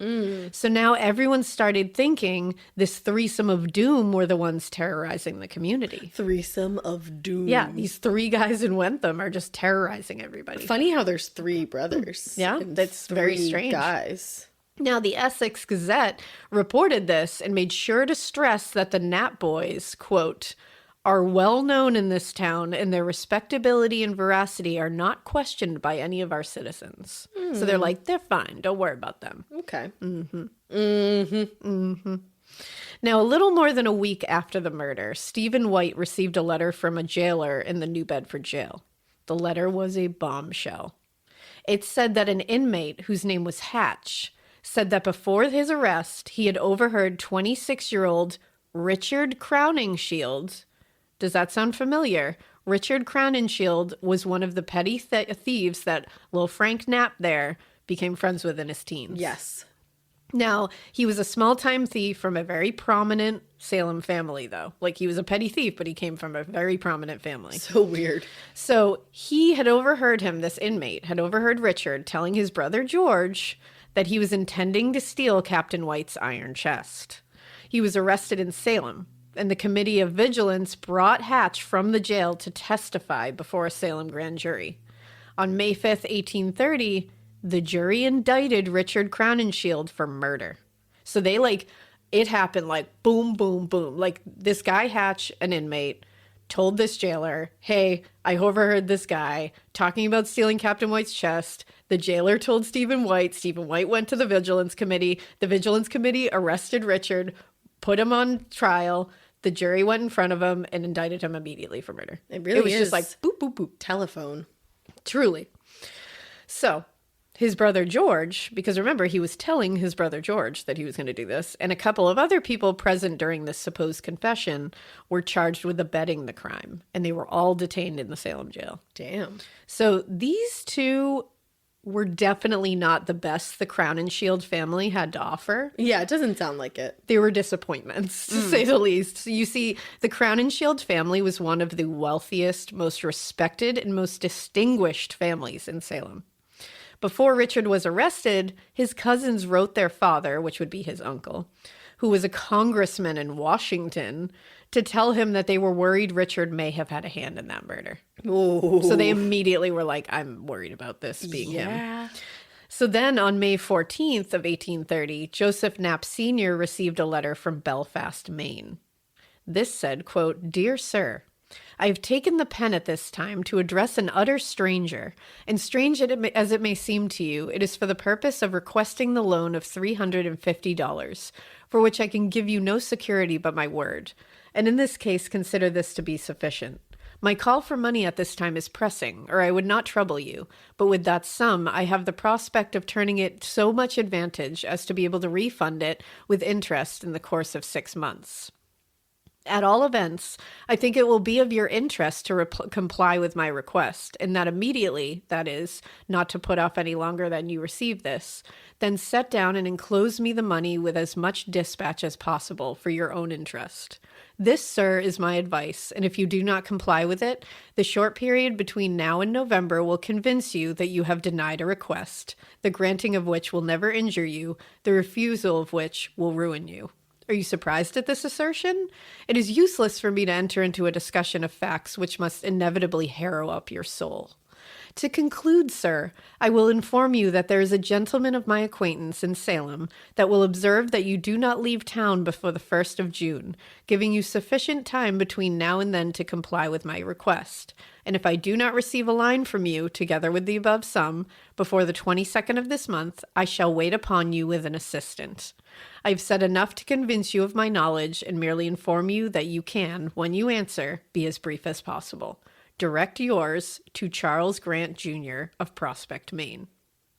So now everyone started thinking this threesome of doom were the ones terrorizing the community. Threesome of doom. Yeah, these 3 guys in Wentham are just terrorizing everybody. Funny how there's 3 brothers. Yeah, and that's very 3 strange. guys. Now, the Essex Gazette reported this and made sure to stress that the Knapp boys, quote, are well known in this town and their respectability and veracity are not questioned by any of our citizens. So they're like, they're fine. Don't worry about them. Okay. Now, a little more than a week after the murder, Stephen White received a letter from a jailer in the New Bedford jail. The letter was a bombshell. It said that an inmate whose name was Hatch said that before his arrest, he had overheard 26-year-old Richard Crowningshield. Does that sound familiar? Richard Crowningshield was one of the petty thieves that little Frank Knapp there became friends with in his teens. Yes. Now, he was a small-time thief from a very prominent Salem family, though. Like, he was a petty thief, but he came from a very prominent family. So weird. So he had overheard him, this inmate, had overheard Richard telling his brother George that he was intending to steal Captain White's iron chest. He was arrested in Salem, and the Committee of Vigilance brought Hatch from the jail to testify before a Salem grand jury. On May 5th, 1830, the jury indicted Richard Crowningshield for murder. So they, like, it happened like boom, boom, boom. Like, this guy Hatch, an inmate, told this jailer, hey, I overheard this guy talking about stealing Captain White's chest. The jailer told Stephen White. Stephen White went to the Vigilance Committee. The Vigilance Committee arrested Richard, put him on trial. The jury went in front of him and indicted him immediately for murder. It really was is just like boop, boop, boop. Telephone. Truly. So his brother George, because remember, he was telling his brother George that he was going to do this, and a couple of other people present during this supposed confession were charged with abetting the crime, and they were all detained in the Salem jail. Damn. So these two were definitely not the best the Crowningshield family had to offer. Yeah, it doesn't sound like it. They were disappointments, to say the least. So you see, the Crowningshield family was one of the wealthiest, most respected, and most distinguished families in Salem. Before Richard was arrested, his cousins wrote their father, which would be his uncle, who was a congressman in Washington, to tell him that they were worried Richard may have had a hand in that murder. Ooh. So they immediately were like, I'm worried about this being him. So then on May 14th of 1830, Joseph Knapp Sr. received a letter from Belfast, Maine. This said, quote, "Dear Sir, I have taken the pen at this time to address an utter stranger, and strange as it may seem to you, it is for the purpose of requesting the loan of $350, for which I can give you no security but my word, and in this case consider this to be sufficient. My call for money at this time is pressing, or I would not trouble you, but with that sum I have the prospect of turning it so much advantage as to be able to refund it with interest in the course of 6 months. At all events, I think it will be of your interest to comply with my request, and that immediately, that is, not to put off any longer than you receive this, then set down and enclose me the money with as much dispatch as possible for your own interest. This, sir, is my advice, and if you do not comply with it, the short period between now and November will convince you that you have denied a request, the granting of which will never injure you, the refusal of which will ruin you. Are you surprised at this assertion? It is useless for me to enter into a discussion of facts which must inevitably harrow up your soul. To conclude, sir, I will inform you that there is a gentleman of my acquaintance in Salem that will observe that you do not leave town before the 1st of June, giving you sufficient time between now and then to comply with my request. And if I do not receive a line from you, together with the above sum, before the 22nd of this month, I shall wait upon you with an assistant. I have said enough to convince you of my knowledge and merely inform you that you can, when you answer, be as brief as possible. Direct yours to Charles Grant, Jr. of Prospect, Maine."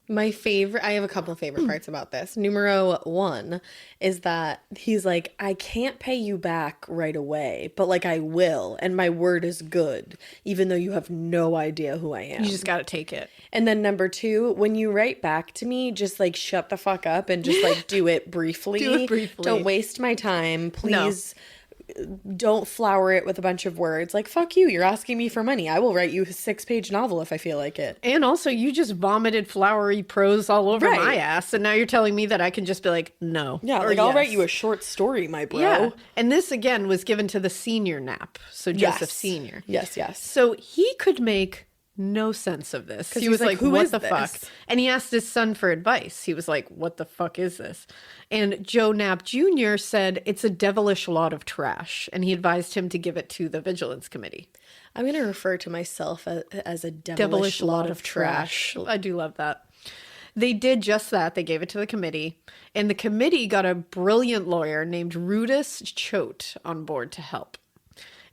I have a couple of favorite parts about this. Numero 1 is that he's like, I can't pay you back right away, but like I will, and my word is good, even though you have no idea who I am. You just got to take it. And then number 2, when you write back to me, just like shut the fuck up and just like do it briefly. Do it briefly. Don't waste my time. Please don't flower it with a bunch of words. Like, fuck you, you're asking me for money. I will write you a 6-page novel if I feel like it. And also, you just vomited flowery prose all over my ass, and now you're telling me that I can just be like, no. Yeah, like, I'll write you a short story, my bro. Yeah. And this, again, was given to the senior Knapp, so Joseph Sr. Yes, yes. So he could make no sense of this. He was like, what the fuck? And he asked his son for advice. He was like, what the fuck is this? And Joe Knapp Jr. said, it's a devilish lot of trash. And he advised him to give it to the Vigilance Committee. I'm going to refer to myself as a devilish lot of trash. I do love that. They did just that. They gave it to the committee. And the committee got a brilliant lawyer named Rudis Choate on board to help.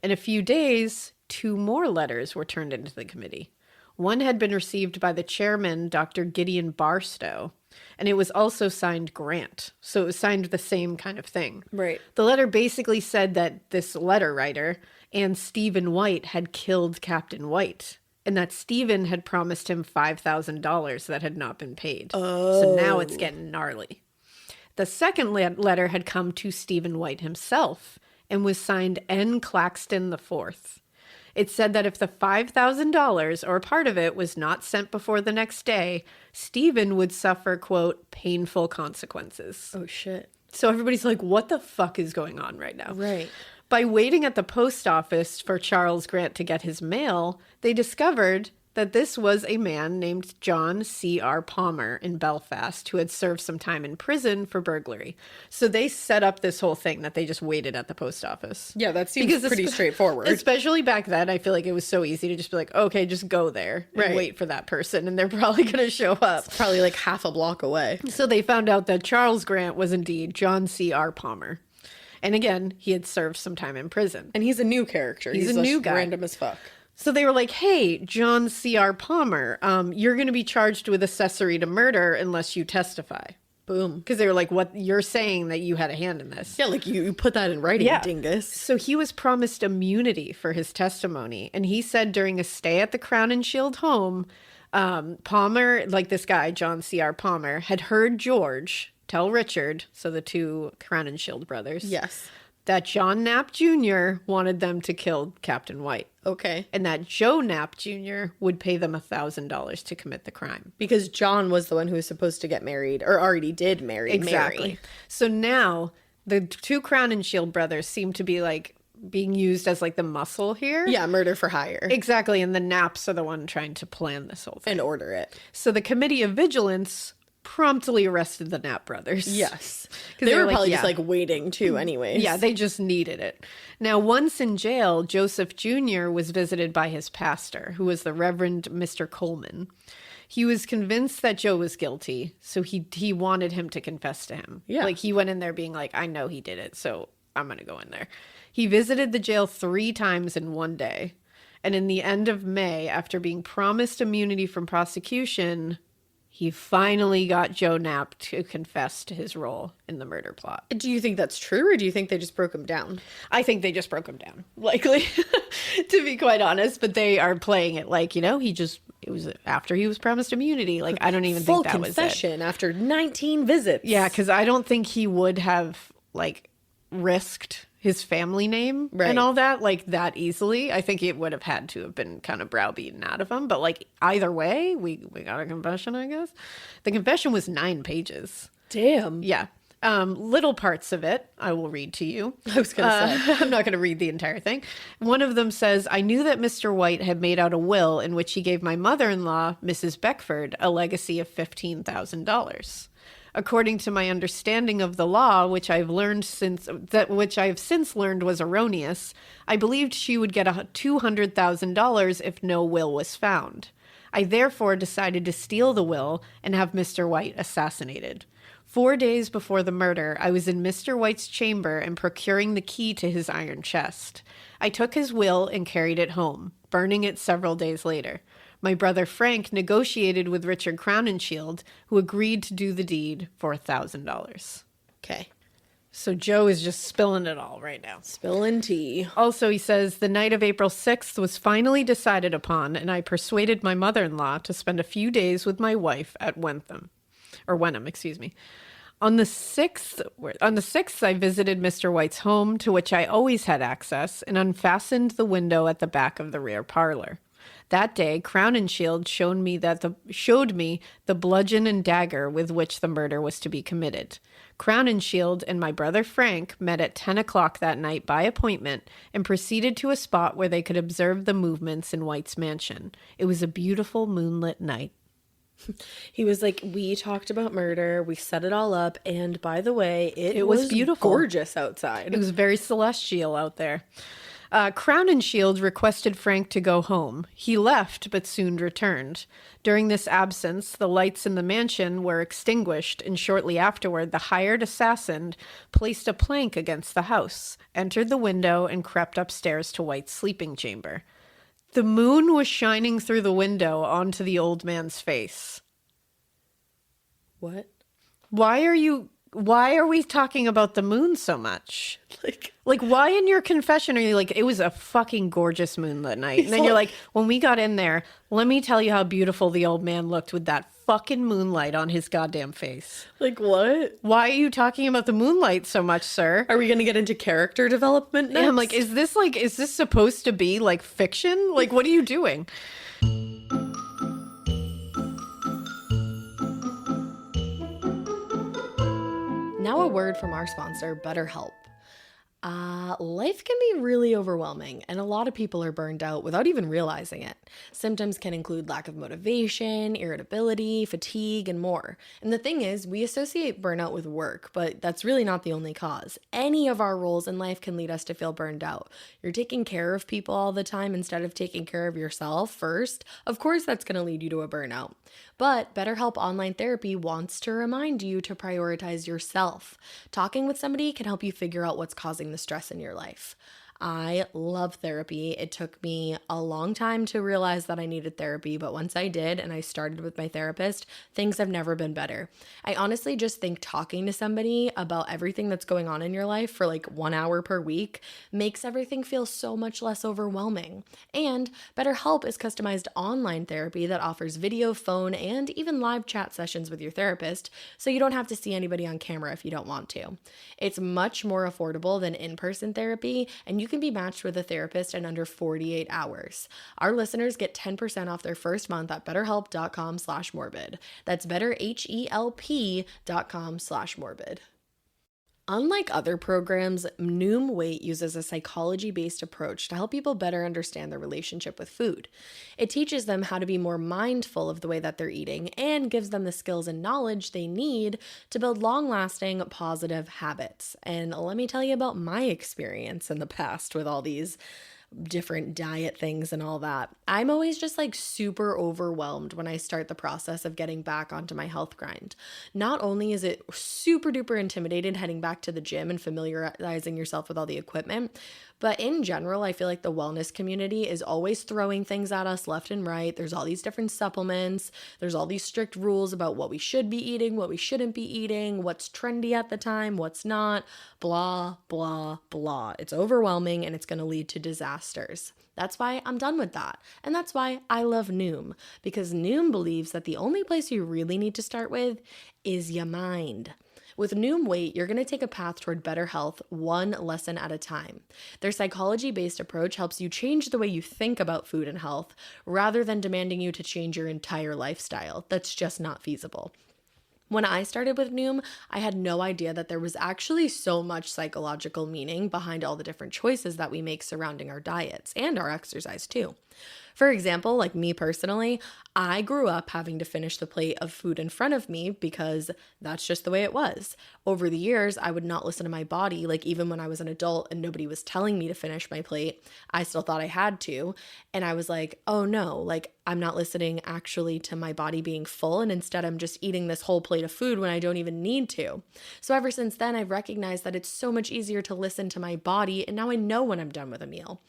In a few days, 2 more letters were turned into the committee. One had been received by the chairman, Dr. Gideon Barstow, and it was also signed Grant. So it was signed the same kind of thing. Right. The letter basically said that this letter writer and Stephen White had killed Captain White, and that Stephen had promised him $5,000 that had not been paid. Oh. So now it's getting gnarly. The second letter had come to Stephen White himself and was signed N. Claxton IV. It said that if the $5,000 or part of it was not sent before the next day, Stephen would suffer, quote, painful consequences. Oh, shit. So everybody's like, what the fuck is going on right now? Right. By waiting at the post office for Charles Grant to get his mail, they discovered that this was a man named John C.R. Palmer in Belfast who had served some time in prison for burglary. So they set up this whole thing that they just waited at the post office. Yeah, that seems pretty straightforward. Especially back then, I feel like it was so easy to just be like, okay, just go there and wait for that person, and they're probably going to show up. It's probably like half a block away. So they found out that Charles Grant was indeed John C.R. Palmer. And again, he had served some time in prison. And he's a new character. He's a new guy. Random as fuck. So they were like, hey, John C.R. Palmer, you're going to be charged with accessory to murder unless you testify. Boom. Because they were like, what, you're saying that you had a hand in this. Yeah, like you put that in writing, dingus. So he was promised immunity for his testimony. And he said during a stay at the Crown and Shield home, Palmer, like this guy, John C.R. Palmer, had heard George tell Richard, so the 2 Crown and Shield brothers. Yes. That John Knapp Jr. wanted them to kill Captain White. Okay. And that Joe Knapp Jr. would pay them $1,000 to commit the crime. Because John was the one who was supposed to get married, or already did marry Exactly. Mary. So now the 2 Crown and Shield brothers seem to be like being used as like the muscle here. Yeah, murder for hire. Exactly. And the Knapps are the one trying to plan this whole thing. And order it. So the Committee of Vigilance promptly arrested the Knapp brothers. Yes. They They were were probably like, just like waiting too anyways. Yeah, they just needed it. Now, once in jail, Joseph Jr. was visited by his pastor, who was the Reverend Mr. Coleman. He was convinced that Joe was guilty, so he wanted him to confess to him. Yeah. Like, he went in there being like, I know he did it, so I'm going to go in there. He visited the jail 3 times in one day. And in the end of May, after being promised immunity from prosecution, he finally got Joe Knapp to confess to his role in the murder plot. Do you think that's true, or do you think they just broke him down? I think they just broke him down, likely, to be quite honest. But they are playing it like, it was after he was promised immunity. Like, I don't even think that was it. Full confession after 19 visits. Yeah, because I don't think he would have, like, risked his family name and all that, like, that easily. I think it would have had to have been kind of browbeaten out of him. But, like, either way, we got a confession, I guess. The confession was 9 pages. Damn. Yeah. Little parts of it I will read to you. I was going to say. I'm not going to read the entire thing. One of them says, I knew that Mr. White had made out a will in which he gave my mother-in-law, Mrs. Beckford, a legacy of $15,000. According to my understanding of the law, which I've since learned was erroneous, I believed she would get $200,000 if no will was found. I therefore decided to steal the will and have Mr. White assassinated. 4 days before the murder, I was in Mr. White's chamber and procuring the key to his iron chest. I took his will and carried it home, burning it several days later. My brother Frank negotiated with Richard Crowninshield, who agreed to do the deed for $1,000. Okay. So Joe is just spilling it all right now. Spilling tea. Also, he says, the night of April 6th was finally decided upon, and I persuaded my mother-in-law to spend a few days with my wife at Wenham. On the 6th, I visited Mr. White's home, to which I always had access, and unfastened the window at the back of the rear parlor. That day, Crowninshield showed me the bludgeon and dagger with which the murder was to be committed. Crowninshield and my brother Frank met at 10 o'clock that night by appointment and proceeded to a spot where they could observe the movements in White's mansion. It was a beautiful moonlit night. He was like, we talked about murder, we set it all up, and by the way, it was beautiful. Gorgeous outside. It was very celestial out there. Crowninshield requested Frank to go home. He left, but soon returned. During this absence, the lights in the mansion were extinguished, and shortly afterward, the hired assassin placed a plank against the house, entered the window, and crept upstairs to White's sleeping chamber. The moon was shining through the window onto the old man's face. What? Why are we talking about the moon so much? Like why in your confession are you like, it was a fucking gorgeous moonlit night? And then you're like, when we got in there, let me tell you how beautiful the old man looked with that fucking moonlight on his goddamn face. Like what? Why are you talking about the moonlight so much, sir? Are we going to get into character development next? Yeah, I'm like, is this supposed to be like fiction? Like, what are you doing? Now a word from our sponsor, BetterHelp. Life can be really overwhelming, and a lot of people are burned out without even realizing it. Symptoms can include lack of motivation, irritability, fatigue, and more. And the thing is, we associate burnout with work, but that's really not the only cause. Any of our roles in life can lead us to feel burned out. You're taking care of people all the time instead of taking care of yourself first. Of course, that's going to lead you to a burnout. But BetterHelp Online Therapy wants to remind you to prioritize yourself. Talking with somebody can help you figure out what's causing the stress in your life. I love therapy. It took me a long time to realize that I needed therapy, but once I did and I started with my therapist, things have never been better. I honestly just think talking to somebody about everything that's going on in your life for like 1 hour per week makes everything feel so much less overwhelming. And BetterHelp is customized online therapy that offers video, phone, and even live chat sessions with your therapist, so you don't have to see anybody on camera if you don't want to. It's much more affordable than in-person therapy, and you can be matched with a therapist in under 48 hours. Our listeners get 10% off their first month at betterhelp.com/morbid. That's betterhelp.com/morbid. Unlike other programs, Noom Weight uses a psychology-based approach to help people better understand their relationship with food. It teaches them how to be more mindful of the way that they're eating and gives them the skills and knowledge they need to build long-lasting positive habits. And let me tell you about my experience in the past with all these different diet things and all that. I'm always just like super overwhelmed when I start the process of getting back onto my health grind. Not only is it super duper intimidating heading back to the gym and familiarizing yourself with all the equipment, but in general, I feel like the wellness community is always throwing things at us left and right. There's all these different supplements. There's all these strict rules about what we should be eating, what we shouldn't be eating, what's trendy at the time, what's not, blah, blah, blah. It's overwhelming and it's going to lead to disasters. That's why I'm done with that. And that's why I love Noom, because Noom believes that the only place you really need to start with is your mind. With Noom Weight, you're going to take a path toward better health one lesson at a time. Their psychology-based approach helps you change the way you think about food and health rather than demanding you to change your entire lifestyle. That's just not feasible. When I started with Noom, I had no idea that there was actually so much psychological meaning behind all the different choices that we make surrounding our diets and our exercise too. For example, like me personally, I grew up having to finish the plate of food in front of me because that's just the way it was. Over the years, I would not listen to my body. Like even when I was an adult and nobody was telling me to finish my plate, I still thought I had to. And I was like, oh no, like I'm not listening actually to my body being full. And instead I'm just eating this whole plate of food when I don't even need to. So ever since then, I've recognized that it's so much easier to listen to my body. And now I know when I'm done with a meal.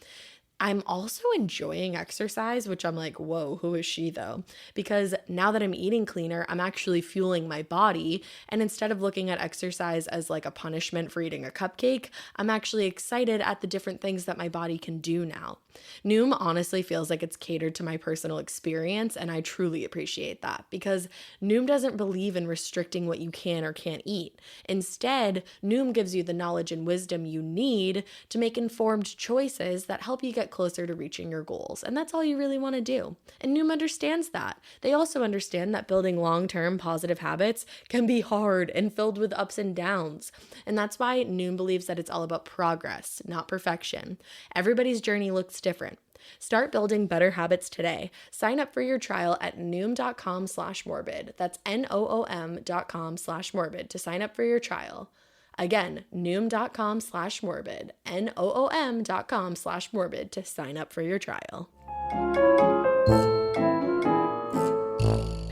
I'm also enjoying exercise, which I'm like, whoa, who is she though? Because now that I'm eating cleaner, I'm actually fueling my body. And instead of looking at exercise as like a punishment for eating a cupcake, I'm actually excited at the different things that my body can do now. Noom honestly feels like it's catered to my personal experience, and I truly appreciate that because Noom doesn't believe in restricting what you can or can't eat. Instead, Noom gives you the knowledge and wisdom you need to make informed choices that help you get closer to reaching your goals. And that's all you really want to do. And Noom understands that. They also understand that building long-term positive habits can be hard and filled with ups and downs. And that's why Noom believes that it's all about progress, not perfection. Everybody's journey looks different. Start building better habits today. Sign up for your trial at noom.com/morbid. That's noom.com/morbid to sign up for your trial. Again, noom.com/morbid, noom.com/morbid to sign up for your trial.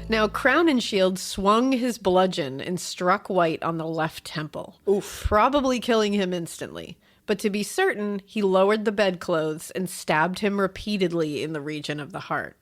Now, Crowninshield swung his bludgeon and struck White on the left temple, probably killing him instantly. But to be certain, he lowered the bedclothes and stabbed him repeatedly in the region of the heart.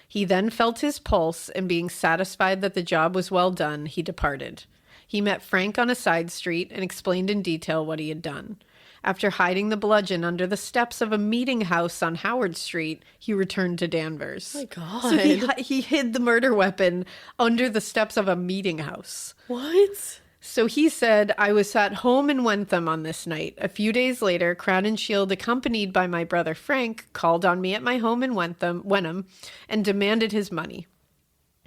He then felt his pulse, and being satisfied that the job was well done, he departed. He met Frank on a side street and explained in detail what he had done. After hiding the bludgeon under the steps of a meeting house on Howard Street, he returned to Danvers. Oh my God. So he hid the murder weapon under the steps of a meeting house. What? So he said, I was at home in Wentham on this night. A few days later, Crowninshield, accompanied by my brother Frank, called on me at my home in Wenham and demanded his money.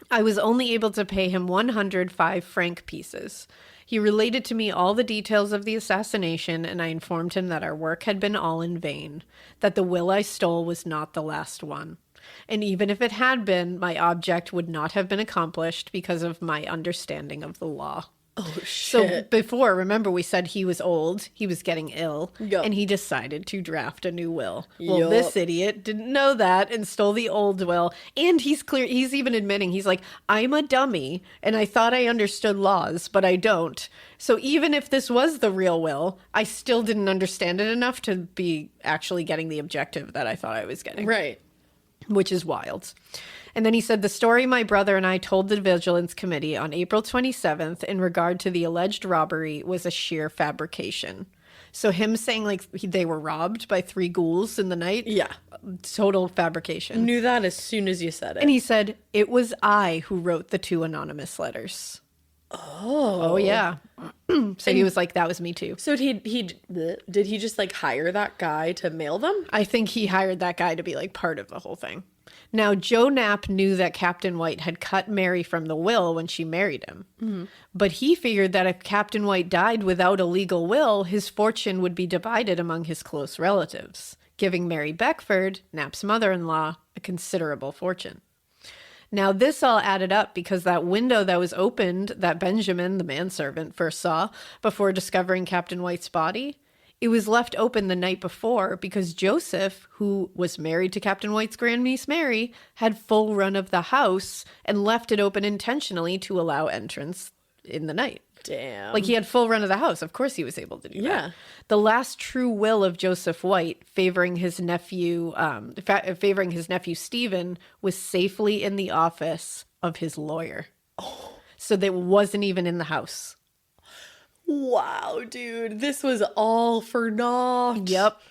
I was only able to pay him 105 franc pieces. He related to me all the details of the assassination, and I informed him that our work had been all in vain, that the will I stole was not the last one. And even if it had been, my object would not have been accomplished because of my understanding of the law. Oh, shit. So before, remember, we said he was old, he was getting ill, Yup. and he decided to draft a new will. Well, this idiot didn't know that and stole the old will. And he's even admitting, he's like, I'm a dummy, and I thought I understood laws, but I don't. So even if this was the real will, I still didn't understand it enough to be actually getting the objective that I thought I was getting. Right. Which is wild. And then he said, the story my brother and I told the Vigilance Committee on April 27th in regard to the alleged robbery was a sheer fabrication. So him saying like they were robbed by 3 ghouls in the night? Yeah. Total fabrication. Knew that as soon as you said it. And he said, it was I who wrote the 2 anonymous letters. Oh yeah. So he was like, that was me too. So did he just like hire that guy to mail them? I think he hired that guy to be like part of the whole thing. Now, Jo Knapp knew that Captain White had cut Mary from the will when she married him. But he figured that if Captain White died without a legal will, his fortune would be divided among his close relatives, giving Mary Beckford, Knapp's mother-in-law, a considerable fortune. Now, this all added up because that window that was opened that Benjamin, the manservant, first saw before discovering Captain White's body, it was left open the night before because Joseph, who was married to Captain White's grandniece Mary, had full run of the house and left it open intentionally to allow entrance in the night. Damn. Like, he had full run of the house. Of course he was able to do that. The last true will of Joseph White, favoring his nephew Stephen, was safely in the office of his lawyer. So that wasn't even in the house. Wow, dude. This was all for naught. Yep.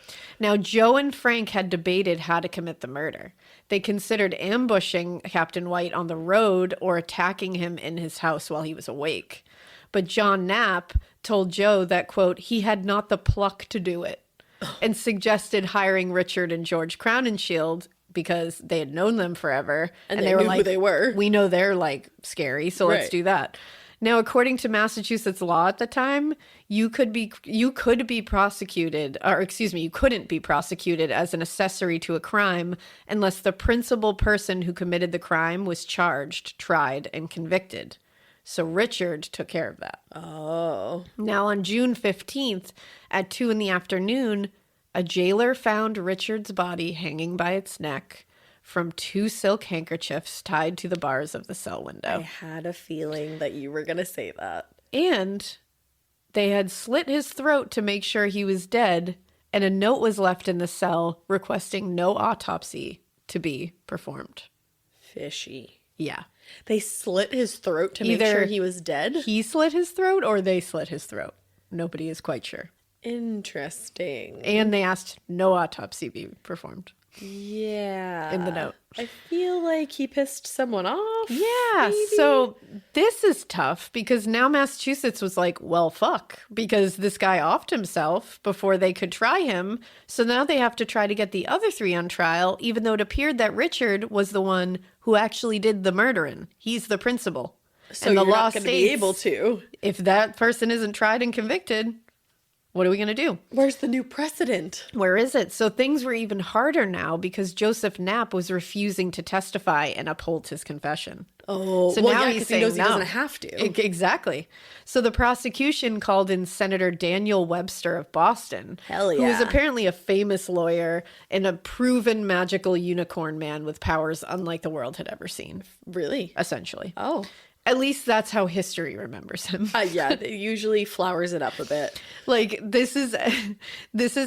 Now, Joe and Frank had debated how to commit the murder. They considered ambushing Captain White on the road or attacking him in his house while he was awake. But John Knapp told Joe that, quote, he had not the pluck to do it, and suggested hiring Richard and George Crowninshield because they had known them forever. And they were like, who they were. We know they're like scary, so let's do that. Now, according to Massachusetts law at the time, you couldn't be prosecuted as an accessory to a crime unless the principal person who committed the crime was charged, tried, and convicted. So Richard took care of that. Oh. Now, on June 15th at 2 p.m, a jailer found Richard's body hanging by its neck from 2 silk handkerchiefs tied to the bars of the cell window. I had a feeling that you were going to say that. And they had slit his throat to make sure he was dead, and a note was left in the cell requesting no autopsy to be performed. Fishy. Yeah. They slit his throat to make sure he was dead? He slit his throat or they slit his throat. Nobody is quite sure. Interesting. And they asked no autopsy be performed. Yeah. In the note. I feel like he pissed someone off. Yeah. Maybe? So this is tough because now Massachusetts was like, well, fuck, because this guy offed himself before they could try him. So now they have to try to get the other 3 on trial, even though it appeared that Richard was the one who actually did the murdering. He's the principal. So and the you're law not going to be able to. If that person isn't tried and convicted, what are we going to do? Where's the new precedent? Where is it? So things were even harder now because Joseph Knapp was refusing to testify and uphold his confession. Oh, so well, now yeah, he's he knows saying he doesn't have to. Exactly. So the prosecution called in Senator Daniel Webster of Boston, Hell yeah, who is apparently a famous lawyer and a proven magical unicorn man with powers unlike the world had ever seen. Really? Essentially. Oh. At least that's how history remembers him. Yeah, it usually flowers it up a bit. Like, this is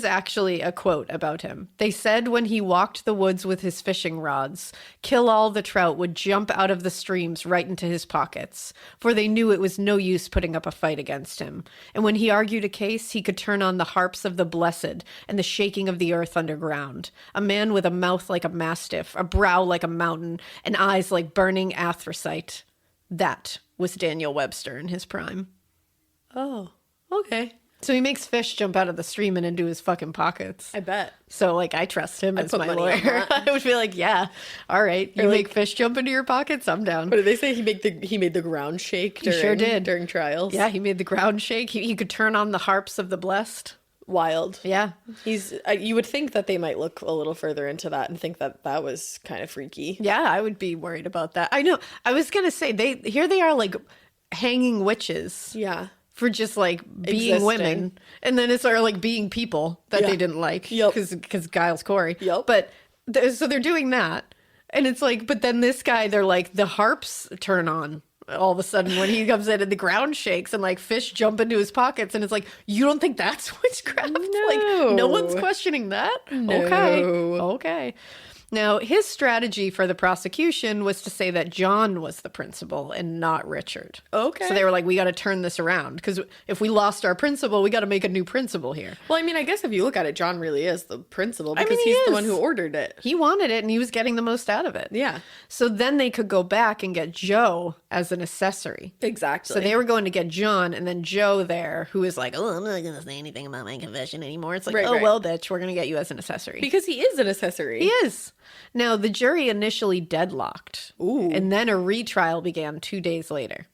actually a quote about him. They said when he walked the woods with his fishing rods, Kill All the trout would jump out of the streams right into his pockets, for they knew it was no use putting up a fight against him. And when he argued a case, he could turn on the harps of the blessed and the shaking of the earth underground. A man with a mouth like a mastiff, a brow like a mountain, and eyes like burning anthracite. That was Daniel Webster in his prime. Oh, okay. So he makes fish jump out of the stream and into his fucking pockets. I bet. So, like, I trust him as put my money on lawyer. that. I would be like, yeah, all right. You Or, make like- fish jump into your pockets? I'm down. What did they say? He made the ground shake during, sure did. during trials? Yeah, he made the ground shake. He could turn on the harps of the blessed. Wild. Yeah. He's. You would think that they might look a little further into that and think that that was kind of freaky. Yeah, I would be worried about that. I know. I was going to say, they are like hanging witches. Yeah. For just like being Existing. women, and then it's sort like being people that they didn't like, Yep. because Giles Corey. Yep. But so they're doing that, and it's like, but then this guy, they're like the harps turn on all of a sudden when he comes in and the ground shakes and like fish jump into his pockets, and it's like, you don't think that's witchcraft? Like no one's questioning that. No. Okay. Now, his strategy for the prosecution was to say that John was the principal and not Richard. Okay. So they were like, we got to turn this around because if we lost our principal, we got to make a new principal here. Well, I mean, I guess if you look at it, John really is the principal because he he's the is. one who ordered it. He wanted it and he was getting the most out of it. Yeah. So then they could go back and get Joe as an accessory. Exactly. So they were going to get John, and then Joe there, who is like, oh, I'm not going to say anything about my confession anymore. It's like, Right. well, bitch, we're going to get you as an accessory. Because he is an accessory. He is. Now, the jury initially deadlocked. Ooh. And then a retrial began 2 days later.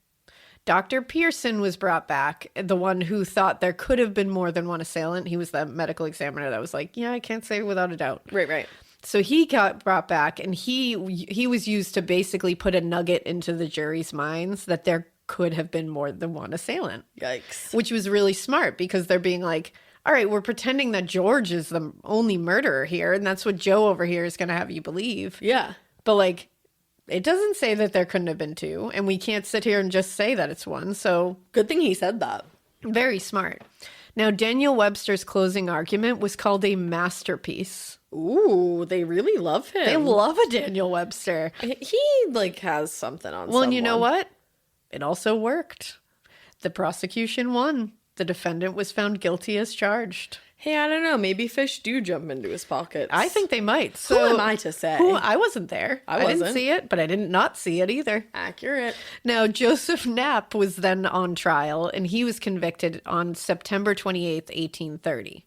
Dr. Pearson was brought back, the one who thought there could have been more than one assailant. He was the medical examiner that was like, yeah, I can't say without a doubt. Right. So he got brought back, and he was used to basically put a nugget into the jury's minds that there could have been more than one assailant. Yikes. Which was really smart, because they're being like, all right, we're pretending that George is the only murderer here, and that's what Joe over here is going to have you believe. Yeah. But, like, it doesn't say that there couldn't have been two, and we can't sit here and just say that it's one, so... Good thing he said that. Very smart. Now, Daniel Webster's closing argument was called a masterpiece. Ooh, they really love him. They love a Daniel Webster. He, like, has something on Well, and you know what? It also worked. The prosecution won. The defendant was found guilty as charged. Hey, I don't know. Maybe fish do jump into his pockets. I think they might. Who am I to say? I wasn't there. I didn't wasn't. see it, but I did not see it either. Accurate. Now, Joseph Knapp was then on trial, and he was convicted on September 28th, 1830.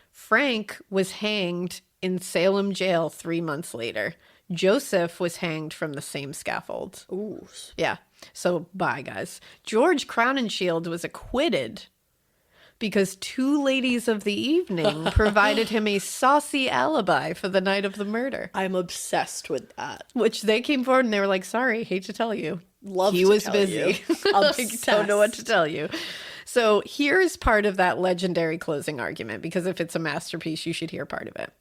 Frank was hanged in Salem jail 3 months later. Joseph was hanged from the same scaffold. Ooh. Yeah. So, bye, guys. George Crowninshield was acquitted because two ladies of the evening provided him a saucy alibi for the night of the murder. I'm obsessed with that. Which they came forward and they were like, sorry, hate to tell you. Love he to was tell busy. you. I don't know what to tell you. So here's part of that legendary closing argument, because if it's a masterpiece, you should hear part of it.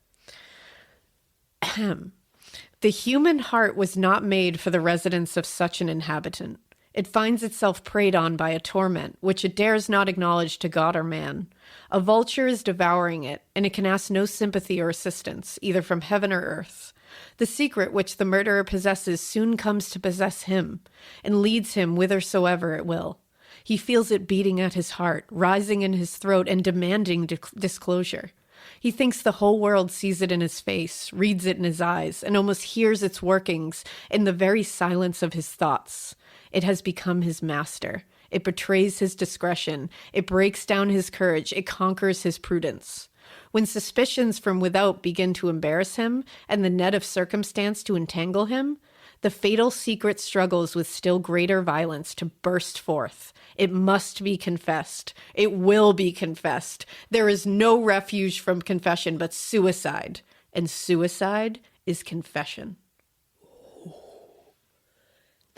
The human heart was not made for the residence of such an inhabitant. It finds itself preyed on by a torment which it dares not acknowledge to God or man. A vulture is devouring it, and it can ask no sympathy or assistance, either from heaven or earth. The secret which the murderer possesses soon comes to possess him, and leads him whithersoever it will. He feels it beating at his heart, rising in his throat, and demanding disclosure. He thinks the whole world sees it in his face, reads it in his eyes, and almost hears its workings in the very silence of his thoughts. It has become his master. It betrays his discretion. It breaks down his courage. It conquers his prudence. When suspicions from without begin to embarrass him, and the net of circumstance to entangle him, the fatal secret struggles with still greater violence to burst forth. It must be confessed. It will be confessed. There is no refuge from confession but suicide. And suicide is confession.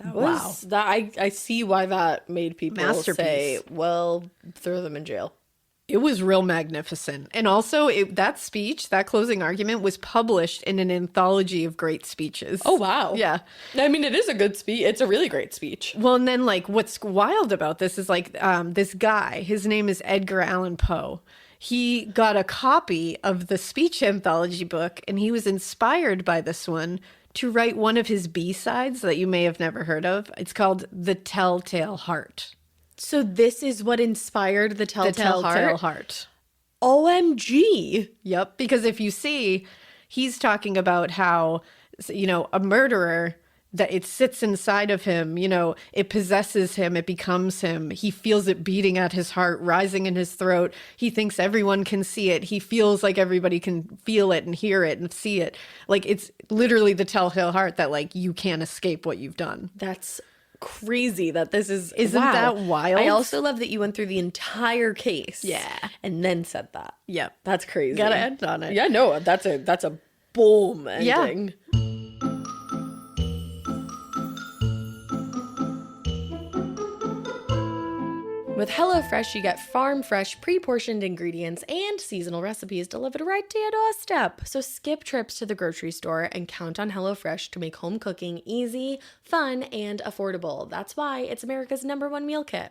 I see why that made people say, well, throw them in jail. It was real magnificent. And also, that speech, that closing argument, was published in an anthology of great speeches. Oh, wow. Yeah. I mean, it is a good speech. It's a really great speech. Well, and then, like, what's wild about this is, like, this guy, his name is Edgar Allan Poe. He got a copy of the speech anthology book, and he was inspired by this one to write one of his B-sides that you may have never heard of. It's called The Telltale Heart. So this is what inspired the Telltale Heart. OMG. Yep, because if you see, he's talking about how, you know, a murderer, that it sits inside of him, you know, it possesses him, it becomes him. He feels it beating at his heart, rising in his throat. He thinks everyone can see it. He feels like everybody can feel it and hear it and see it. Like, it's literally the Telltale Heart that, like, you can't escape what you've done. That's crazy that this is. Isn't that wild? I also love that you went through the entire case. Yeah. And then said that. Yep. That's crazy. Gotta end on it. Yeah, no, that's a boom ending. Yeah. With HelloFresh, you get farm-fresh, pre-portioned ingredients and seasonal recipes delivered right to your doorstep. So skip trips to the grocery store and count on HelloFresh to make home cooking easy, fun, and affordable. That's why it's America's #1 meal kit.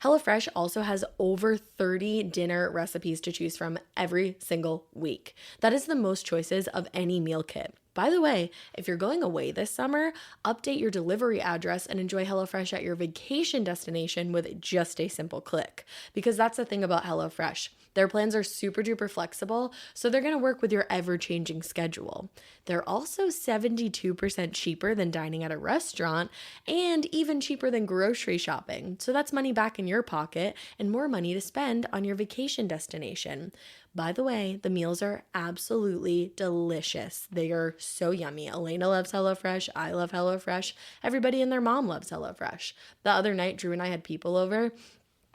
HelloFresh also has over 30 dinner recipes to choose from every single week. That is the most choices of any meal kit. By the way, if you're going away this summer, update your delivery address and enjoy HelloFresh at your vacation destination with just a simple click. Because that's the thing about HelloFresh. Their plans are super duper flexible, so they're going to work with your ever-changing schedule. They're also 72% cheaper than dining at a restaurant and even cheaper than grocery shopping. So that's money back in your pocket and more money to spend on your vacation destination. By the way, the meals are absolutely delicious. They are so yummy. Alaina loves HelloFresh. I love HelloFresh. Everybody and their mom loves HelloFresh. The other night, Drew and I had people over.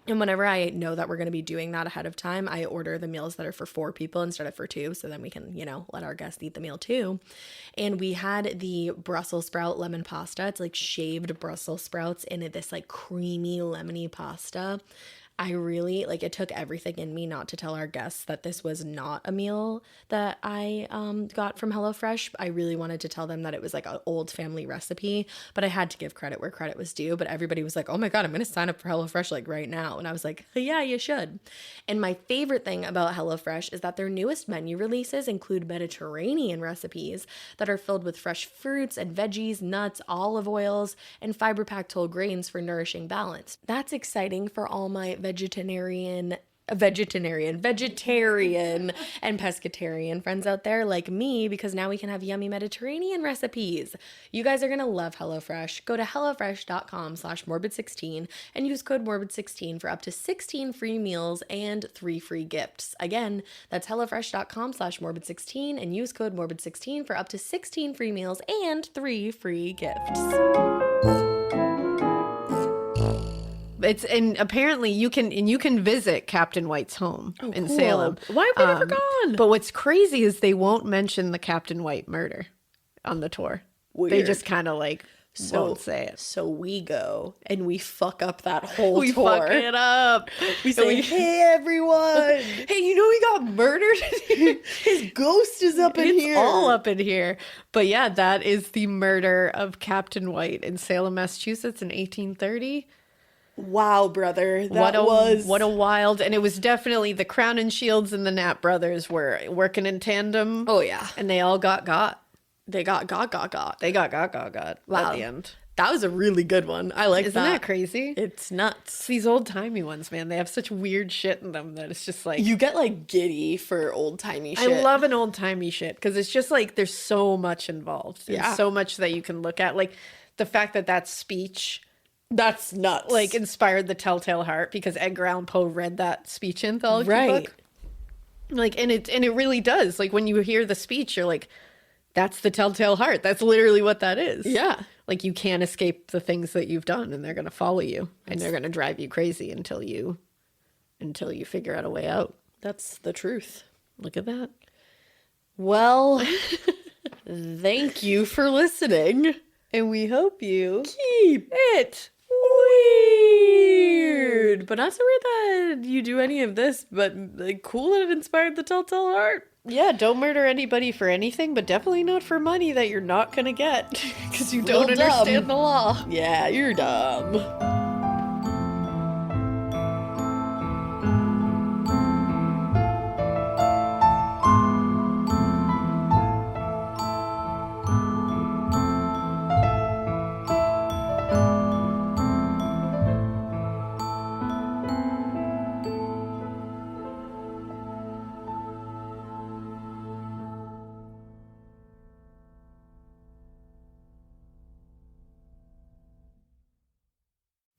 And whenever I know that we're going to be doing that ahead of time, I order the meals that are for 4 people instead of for 2. So then we can, let our guests eat the meal too. And we had the Brussels sprout lemon pasta. It's like shaved Brussels sprouts in this like creamy lemony pasta. I really, it took everything in me not to tell our guests that this was not a meal that I got from HelloFresh. I really wanted to tell them that it was like an old family recipe, but I had to give credit where credit was due. But everybody was like, oh my God, I'm going to sign up for HelloFresh right now. And I was like, yeah, you should. And my favorite thing about HelloFresh is that their newest menu releases include Mediterranean recipes that are filled with fresh fruits and veggies, nuts, olive oils, and fiber-packed whole grains for nourishing balance. That's exciting for all my vegetarian, and pescatarian friends out there like me, because now we can have yummy Mediterranean recipes. You guys are going to love HelloFresh. Go to HelloFresh.com/morbid16 and use code morbid16 for up to 16 free meals and 3 free gifts. Again, that's HelloFresh.com/morbid16 and use code morbid16 for up to 16 free meals and 3 free gifts. And apparently you can visit Captain White's home in Salem. Why have we never gone? But what's crazy is they won't mention the Captain White murder on the tour. Weird. They just kind of won't say it. So we go and we fuck up that whole We tour. fuck it up. We say, hey everyone. Hey, he got murdered? His ghost is up in here. It's all up in here. But yeah, that is the murder of Captain White in Salem, Massachusetts in 1830. Wow, brother. What a wild, and it was definitely the Crown and Shields and the Knapp brothers were working in tandem. Oh yeah. And they all got. They got. They got Wow. at the end. That was a really good one. I like Isn't that crazy? It's nuts. It's these old-timey ones, man. They have such weird shit in them that it's just like... You get giddy for old-timey shit. I love an old-timey shit because it's just there's so much involved. Yeah. There's so much that you can look at. The fact that speech... That's nuts. Inspired the Telltale Heart because Edgar Allan Poe read that speech anthology book. And it really does. When you hear the speech, you're like, that's the Telltale Heart. That's literally what that is. Yeah. You can't escape the things that you've done, and they're going to follow you, and they're going to drive you crazy until you figure out a way out. That's the truth. Look at that. Well, thank you for listening. And we hope you keep it weird. But not so weird that you do any of this, but cool that it inspired the Telltale Heart. Yeah, don't murder anybody for anything, but definitely not for money that you're not going to get because you don't understand the law. Yeah, you're dumb.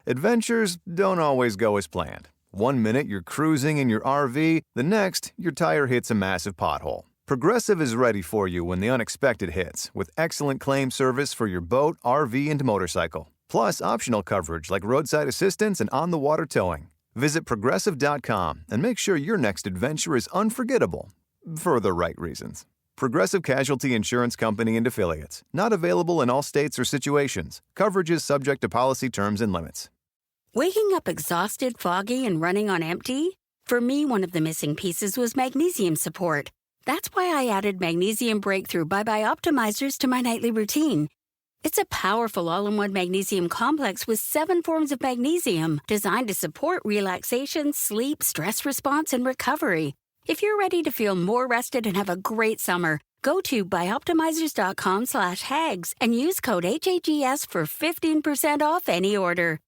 Adventures don't always go as planned. One minute you're cruising in your RV, the next your tire hits a massive pothole. Progressive is ready for you when the unexpected hits, with excellent claim service for your boat, RV, and motorcycle. Plus optional coverage like roadside assistance and on-the-water towing. Visit Progressive.com and make sure your next adventure is unforgettable, for the right reasons. Progressive Casualty Insurance Company and Affiliates. Not available in all states or situations. Coverage is subject to policy terms and limits. Waking up exhausted, foggy, and running on empty? For me, one of the missing pieces was magnesium support. That's why I added Magnesium Breakthrough Bye-Bye Optimizers to my nightly routine. It's a powerful all-in-one magnesium complex with 7 forms of magnesium designed to support relaxation, sleep, stress response, and recovery. If you're ready to feel more rested and have a great summer, go to byoptimizers.com/hags and use code HAGS for 15% off any order.